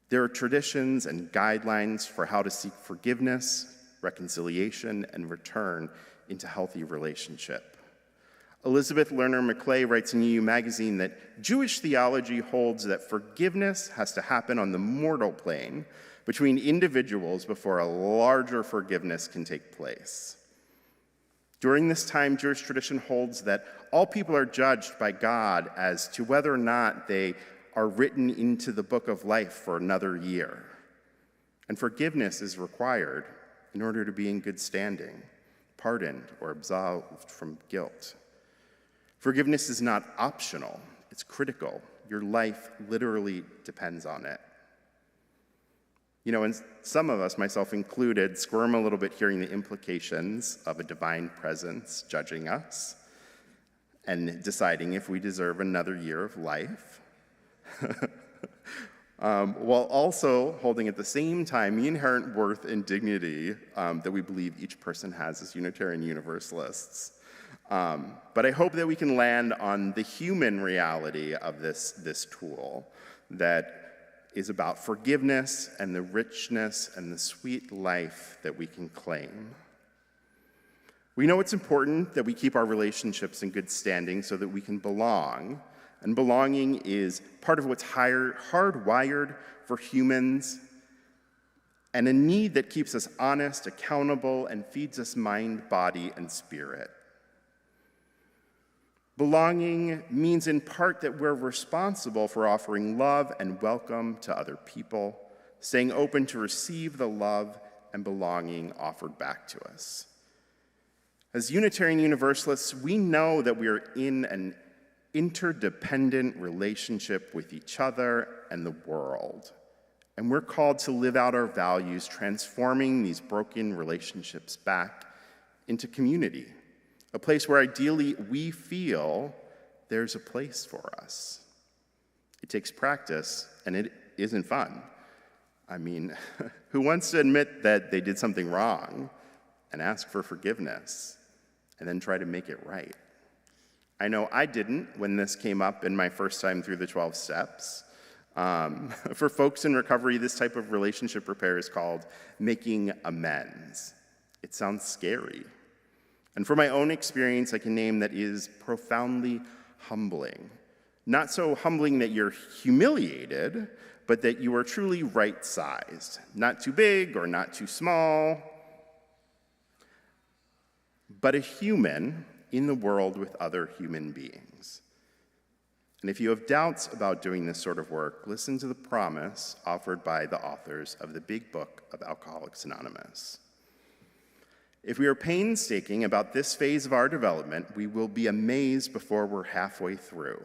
There are traditions and guidelines for how to seek forgiveness, reconciliation, and return into healthy relationship. Elizabeth Lerner McClay writes in UU Magazine that Jewish theology holds that forgiveness has to happen on the mortal plane between individuals before a larger forgiveness can take place. During this time, Jewish tradition holds that all people are judged by God as to whether or not they are written into the book of life for another year. And forgiveness is required in order to be in good standing, pardoned or absolved from guilt. Forgiveness is not optional, it's critical. Your life literally depends on it. You know, and some of us, myself included, squirm a little bit hearing the implications of a divine presence judging us and deciding if we deserve another year of life, while also holding at the same time the inherent worth and dignity that we believe each person has as Unitarian Universalists. But I hope that we can land on the human reality of this tool that is about forgiveness and the richness and the sweet life that we can claim. We know it's important that we keep our relationships in good standing so that we can belong, and belonging is part of what's hardwired for humans, and a need that keeps us honest, accountable, and feeds us mind, body, and spirit. Belonging means in part that we're responsible for offering love and welcome to other people, staying open to receive the love and belonging offered back to us. As Unitarian Universalists, we know that we are in an interdependent relationship with each other and the world, and we're called to live out our values, transforming these broken relationships back into community. A place where ideally we feel there's a place for us. It takes practice, and it isn't fun. I mean, who wants to admit that they did something wrong and ask for forgiveness and then try to make it right? I know I didn't when this came up in my first time through the 12 steps. For folks in recovery, this type of relationship repair is called making amends. It sounds scary. And for my own experience, I can name that is profoundly humbling. Not so humbling that you're humiliated, but that you are truly right-sized. Not too big or not too small, but a human in the world with other human beings. And if you have doubts about doing this sort of work, listen to the promise offered by the authors of the Big Book of Alcoholics Anonymous. If we are painstaking about this phase of our development, we will be amazed before we're halfway through.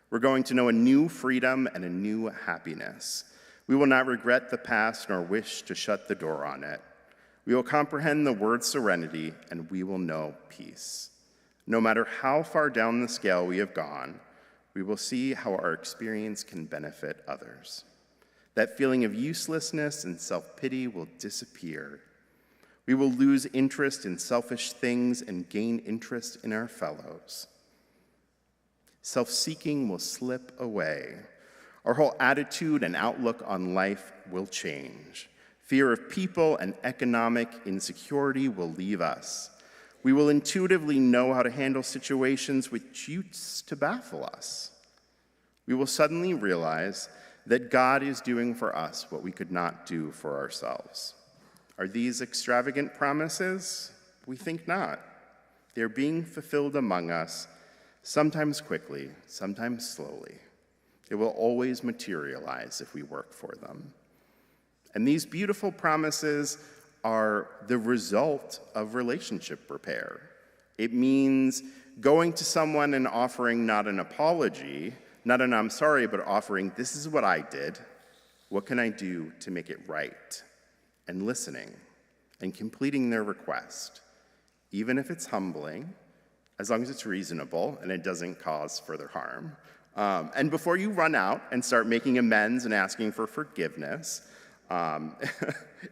We're going to know a new freedom and a new happiness. We will not regret the past nor wish to shut the door on it. We will comprehend the word serenity, and we will know peace. No matter how far down the scale we have gone, we will see how our experience can benefit others. That feeling of uselessness and self-pity will disappear. We will lose interest in selfish things and gain interest in our fellows. Self-seeking will slip away. Our whole attitude and outlook on life will change. Fear of people and economic insecurity will leave us. We will intuitively know how to handle situations which used to baffle us. We will suddenly realize that God is doing for us what we could not do for ourselves. Are these extravagant promises? We think not. They're being fulfilled among us, sometimes quickly, sometimes slowly. They will always materialize if we work for them. And these beautiful promises are the result of relationship repair. It means going to someone and offering not an apology, not an I'm sorry, but offering, this is what I did. What can I do to make it right? And listening and completing their request, even if it's humbling, as long as it's reasonable and it doesn't cause further harm. And before you run out and start making amends and asking for forgiveness,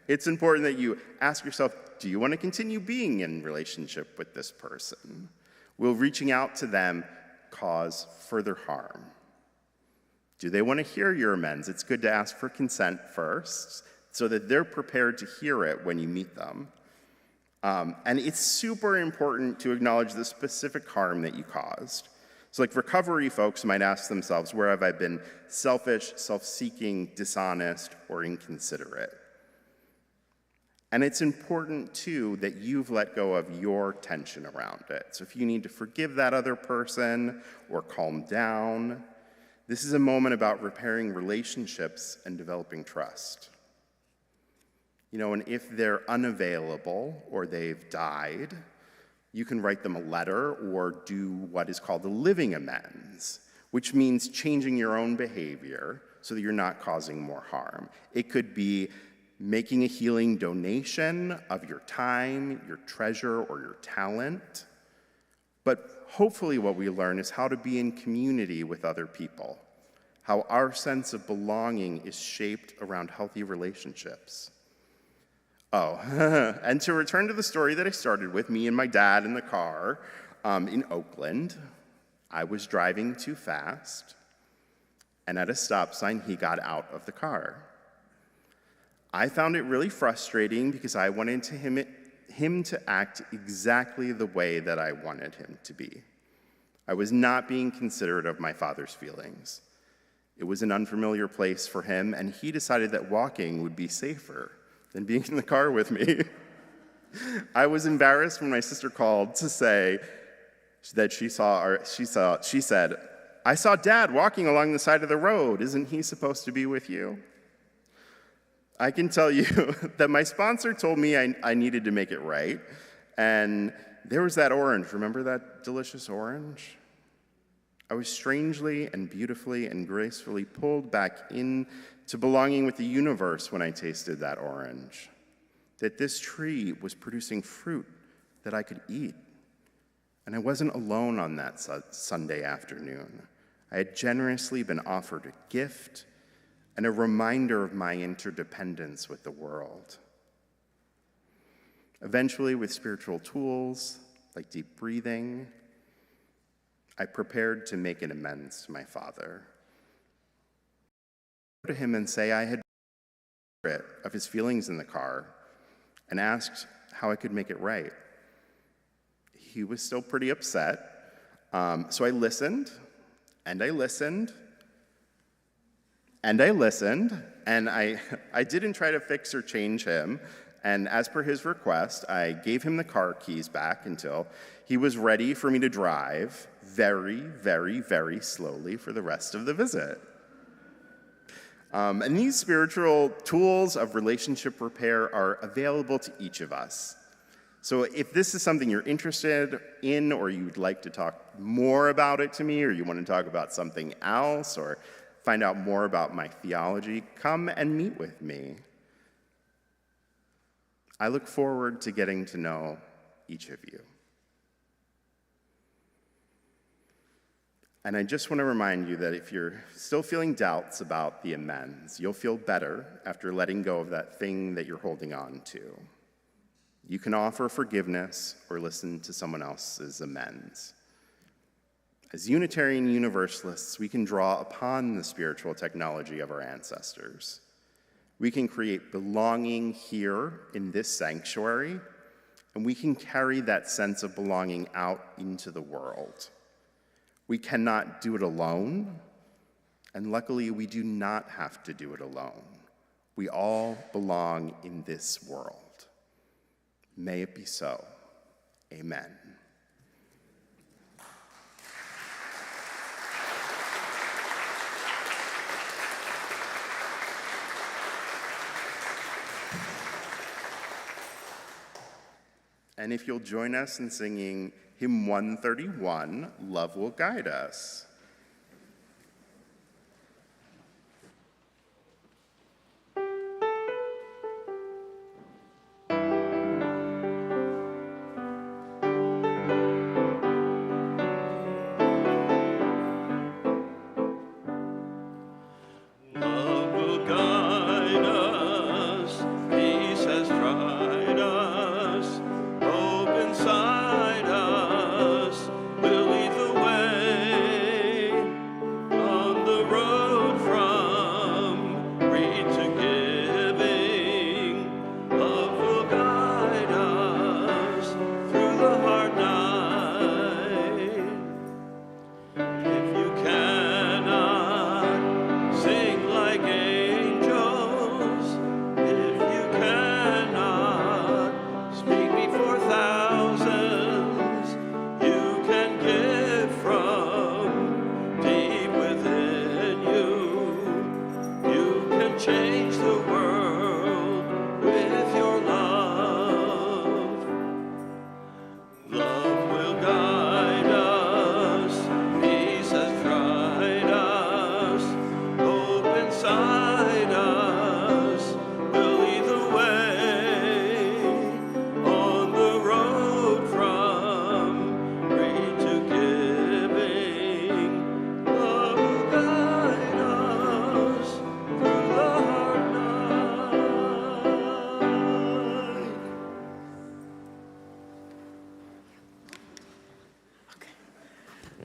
it's important that you ask yourself, do you want to continue being in relationship with this person? Will reaching out to them cause further harm? Do they want to hear your amends? It's good to ask for consent first so that they're prepared to hear it when you meet them. And it's super important to acknowledge the specific harm that you caused. So like recovery folks might ask themselves, where have I been selfish, self-seeking, dishonest, or inconsiderate? And it's important, too, that you've let go of your tension around it. So if you need to forgive that other person or calm down, this is a moment about repairing relationships and developing trust. You know, and if they're unavailable or they've died, you can write them a letter or do what is called a living amends, which means changing your own behavior so that you're not causing more harm. It could be making a healing donation of your time, your treasure, or your talent. But hopefully what we learn is how to be in community with other people, how our sense of belonging is shaped around healthy relationships. Oh, and to return to the story that I started with, me and my dad in the car in Oakland, I was driving too fast, and at a stop sign, he got out of the car. I found it really frustrating because I wanted him to act exactly the way that I wanted him to be. I was not being considerate of my father's feelings. It was an unfamiliar place for him, and he decided that walking would be safer than being in the car with me. I was embarrassed when my sister called to say that she said, I saw Dad walking along the side of the road. Isn't he supposed to be with you? I can tell you that my sponsor told me I needed to make it right. And there was that orange. Remember that delicious orange? I was strangely and beautifully and gracefully pulled back into belonging with the universe when I tasted that orange. That this tree was producing fruit that I could eat. And I wasn't alone on that Sunday afternoon. I had generously been offered a gift and a reminder of my interdependence with the world. Eventually, with spiritual tools like deep breathing, I prepared to make an amends to my father. I wrote to him and say I had been of his feelings in the car and asked how I could make it right. He was still pretty upset, so I listened, and I listened, and I listened, and I didn't try to fix or change him. And as per his request, I gave him the car keys back until he was ready for me to drive very, very, very slowly for the rest of the visit. And these spiritual tools of relationship repair are available to each of us. So if this is something you're interested in, or you'd like to talk more about it to me, or you want to talk about something else, or find out more about my theology, come and meet with me. I look forward to getting to know each of you. And I just want to remind you that if you're still feeling doubts about the amends, you'll feel better after letting go of that thing that you're holding on to. You can offer forgiveness or listen to someone else's amends. As Unitarian Universalists, we can draw upon the spiritual technology of our ancestors. We can create belonging here in this sanctuary, and we can carry that sense of belonging out into the world. We cannot do it alone, and luckily we do not have to do it alone. We all belong in this world. May it be so. Amen. And if you'll join us in singing hymn 131, Love Will Guide Us.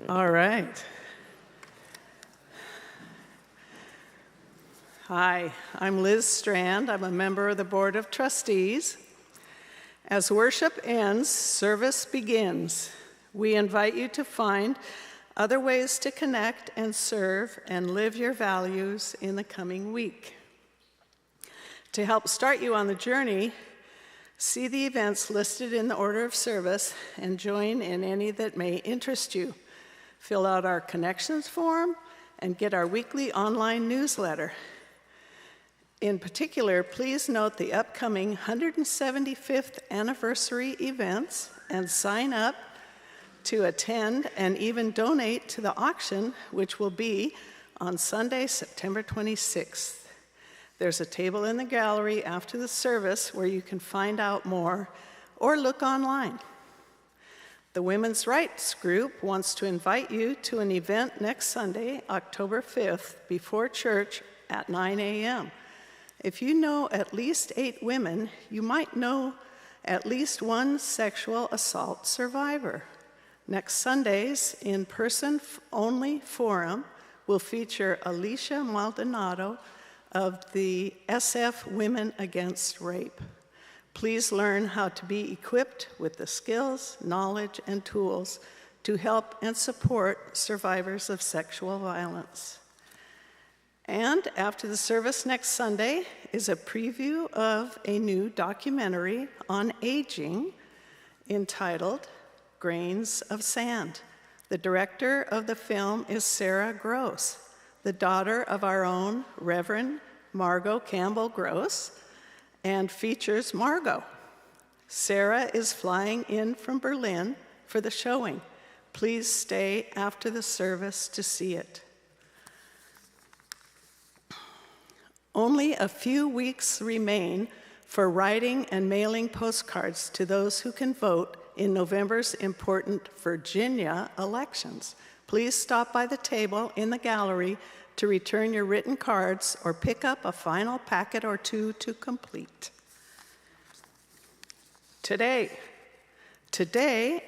All right. Hi, I'm Liz Strand. I'm a member of the Board of Trustees. As worship ends, service begins. We invite you to find other ways to connect and serve and live your values in the coming week. To help start you on the journey, see the events listed in the order of service and join in any that may interest you. Fill out our connections form and get our weekly online newsletter. In particular, please note the upcoming 175th anniversary events and sign up to attend and even donate to the auction, which will be on Sunday, September 26th. There's a table in the gallery after the service where you can find out more or look online. The Women's Rights Group wants to invite you to an event next Sunday, October 5th, before church at 9 a.m. If you know at least 8 women, you might know at least one sexual assault survivor. Next Sunday's in-person only forum will feature Alicia Maldonado of the SF Women Against Rape. Please learn how to be equipped with the skills, knowledge, and tools to help and support survivors of sexual violence. And after the service next Sunday is a preview of a new documentary on aging entitled Grains of Sand. The director of the film is Sarah Gross, the daughter of our own Reverend Margot Campbell Gross, and features Margot. Sarah is flying in from Berlin for the showing. Please stay after the service to see it. Only a few weeks remain for writing and mailing postcards to those who can vote in November's important Virginia elections. Please stop by the table in the gallery to return your written cards or pick up a final packet or two to complete. Today,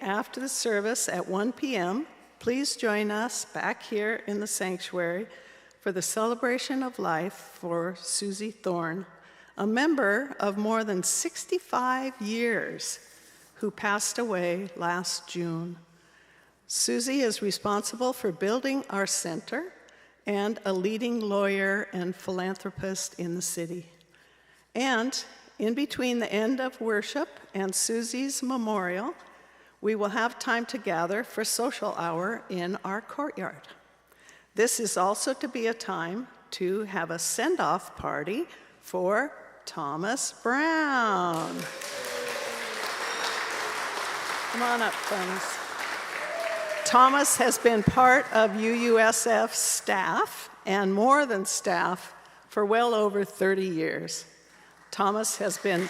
after the service at 1 p.m., please join us back here in the sanctuary for the celebration of life for Susie Thorne, a member of more than 65 years who passed away last June. Susie is responsible for building our center and a leading lawyer and philanthropist in the city. And in between the end of worship and Susie's memorial, we will have time to gather for social hour in our courtyard. This is also to be a time to have a send-off party for Thomas Brown. Come on up, Thomas. Thomas has been part of UUSF staff, and more than staff, for well over 30 years. Thomas has been...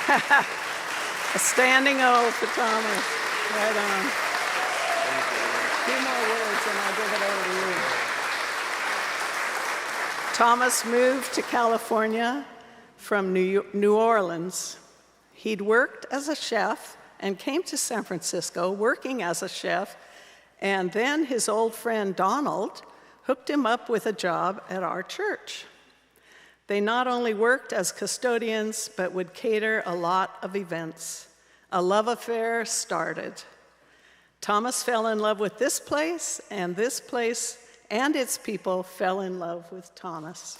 A standing O for Thomas. Right on. A few more words and I'll give it over to you. Thomas moved to California from New Orleans. He'd worked as a chef and came to San Francisco working as a chef, and then his old friend Donald hooked him up with a job at our church. They not only worked as custodians, but would cater a lot of events. A love affair started. Thomas fell in love with this place and its people fell in love with Thomas.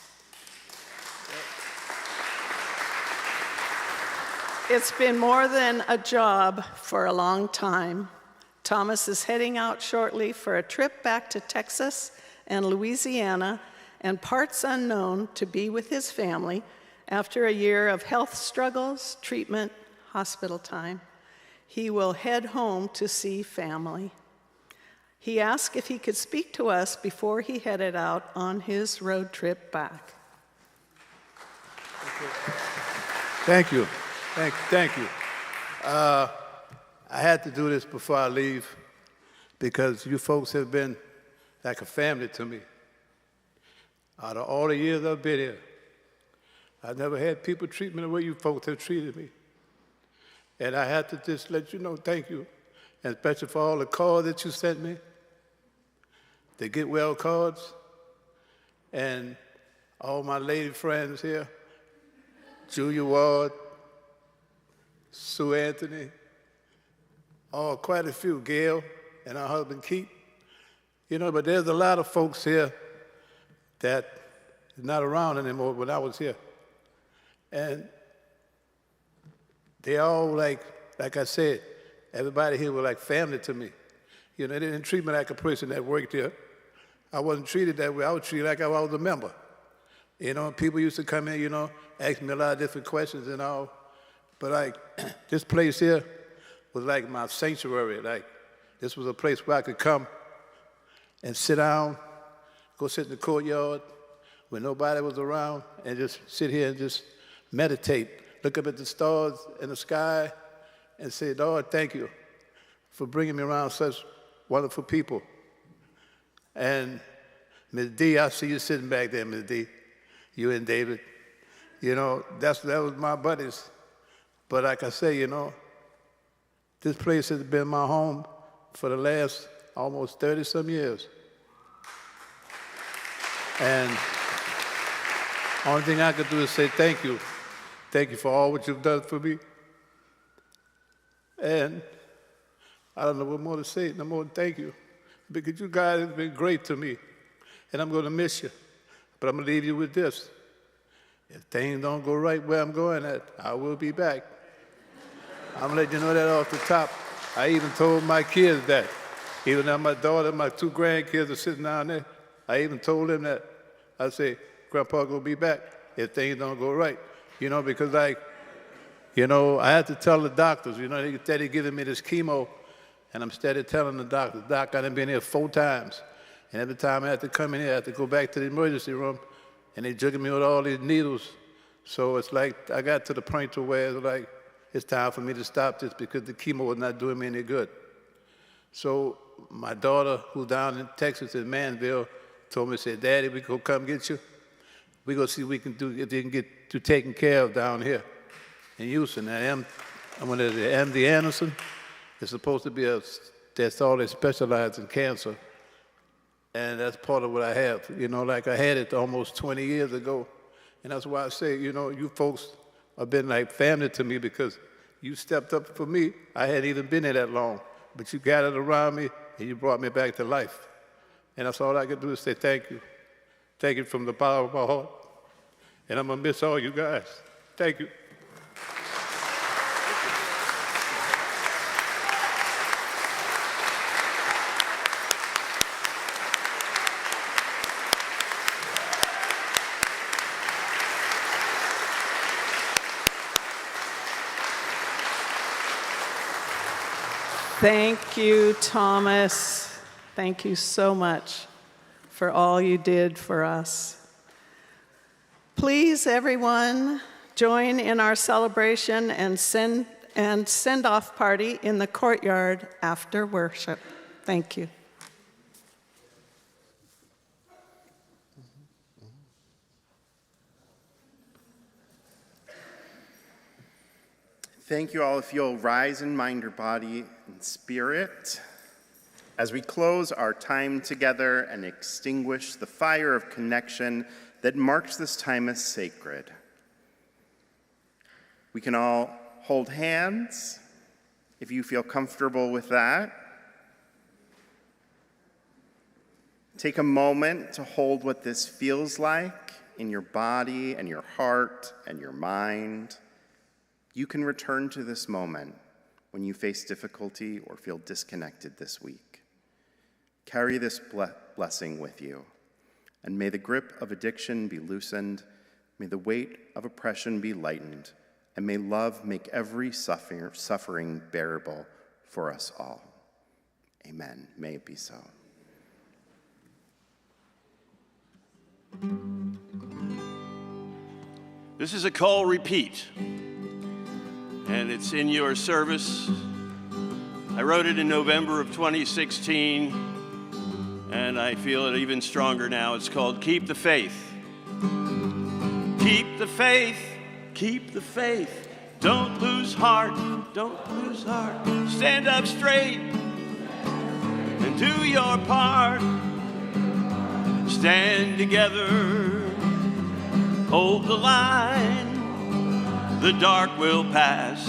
It's been more than a job for a long time. Thomas is heading out shortly for a trip back to Texas and Louisiana and parts unknown to be with his family after a year of health struggles, treatment, hospital time. He will head home to see family. He asked if he could speak to us before he headed out on his road trip back. Thank you. Thank you. I had to do this before I leave because you folks have been like a family to me. Out of all the years I've been here, I've never had people treat me the way you folks have treated me. And I had to just let you know thank you, and especially for all the cards that you sent me, the get well cards, and all my lady friends here, Julia Ward, Sue Anthony, quite a few, Gail and her husband Keith. You know, but there's a lot of folks here that is not around anymore when I was here. And they all like I said, everybody here was like family to me. You know, they didn't treat me like a person that worked here. I wasn't treated that way. I was treated like I was a member. You know, people used to come in, you know, ask me a lot of different questions and all. But like, this place here was like my sanctuary. Like, this was a place where I could come and sit down, go sit in the courtyard when nobody was around, and just sit here and just meditate, look up at the stars in the sky, and say, Lord, thank you for bringing me around such wonderful people. And Ms. D, I see you sitting back there, Ms. D, you and David. You know, that was my buddies. But like I say, you know, this place has been my home for the last almost 30-some years. And only thing I could do is say thank you. Thank you for all what you've done for me. And I don't know what more to say, no more than thank you. Because you guys have been great to me. And I'm going to miss you. But I'm going to leave you with this. If things don't go right where I'm going at, I will be back. I'm going to let you know that off the top. I even told my kids that. Even though my daughter, my 2 grandkids are sitting down there, I even told them that. I say, Grandpa will be back if things don't go right. You know, because like, you know, I had to tell the doctors, you know, they steady giving me this chemo, and I'm steady telling the doctor, Doc, I done been here 4 times. And every time I had to come in here, I had to go back to the emergency room, and they jugging me with all these needles. So it's like, I got to the point to where it's like, it's time for me to stop this because the chemo was not doing me any good. So my daughter, who's down in Texas in Mansville, told me, said, Daddy, we go come get you. We go see what we can do, if they can get you taken care of down here in Houston. I'm one of the MD Anderson. It's supposed to be that's all they specialize in cancer. And that's part of what I have. You know, like I had it almost 20 years ago. And that's why I say, you know, you folks have been like family to me because you stepped up for me. I hadn't even been here that long. But you gathered around me and you brought me back to life. And that's all I can do is say thank you. Thank you from the bottom of my heart. And I'm going to miss all you guys. Thank you. Thank you, Thomas. Thank you so much for all you did for us. Please, everyone, join in our celebration and send-off party in the courtyard after worship. Thank you. Thank you all. If you'll rise in mind, your body, and spirit, as we close our time together and extinguish the fire of connection that marks this time as sacred. We can all hold hands if you feel comfortable with that. Take a moment to hold what this feels like in your body and your heart and your mind. You can return to this moment when you face difficulty or feel disconnected this week. Carry this blessing with you, and may the grip of addiction be loosened, may the weight of oppression be lightened, and may love make every suffering bearable for us all. Amen. May it be so. This is a call repeat, and it's in your service. I wrote it in November of 2016, and I feel it even stronger now. It's called Keep the Faith. Keep the faith, keep the faith. Don't lose heart, don't lose heart. Stand up straight and do your part. Stand together, hold the line. The dark will pass,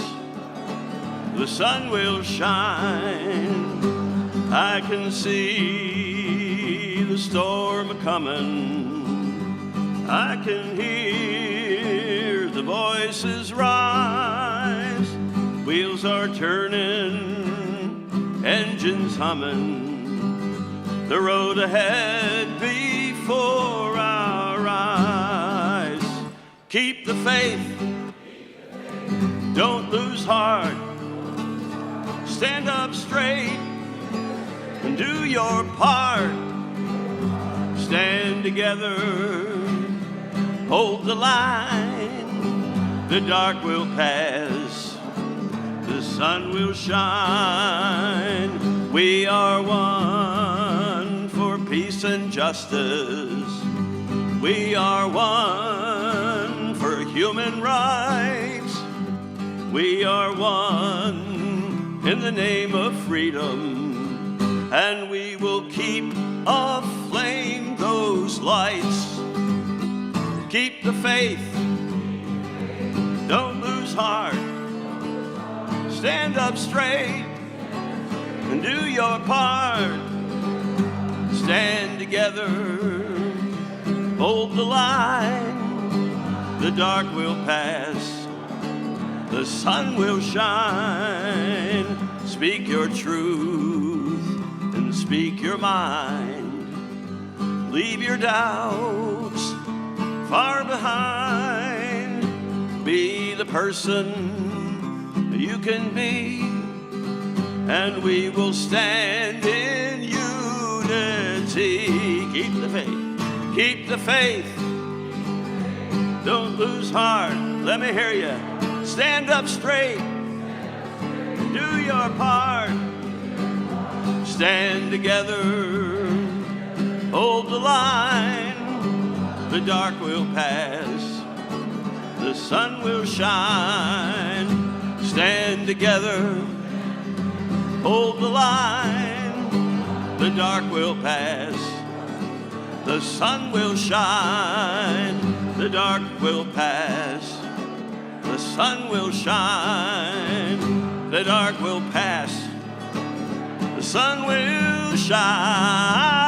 the sun will shine. I can see the storm a-comin'. I can hear the voices rise. Wheels are turning, engines humming. The road ahead before our eyes. Keep the faith. Don't lose heart. Stand up straight and do your part. Stand together, hold the line. The dark will pass, the sun will shine. We are one for peace and justice. We are one for human rights. We are one in the name of freedom, and we will keep aflame those lights. Keep the faith, don't lose heart. Stand up straight and do your part. Stand together, hold the line. The dark will pass, the sun will shine. Speak your truth and speak your mind. Leave your doubts far behind. Be the person you can be, and we will stand in unity. Keep the faith, keep the faith. Don't lose heart. Let me hear you. Stand up straight, do your part. Stand together, hold the line. The dark will pass, the sun will shine. Stand together, hold the line. The dark will pass, the sun will shine. The dark will pass, the sun will shine. The dark will pass, the sun will shine.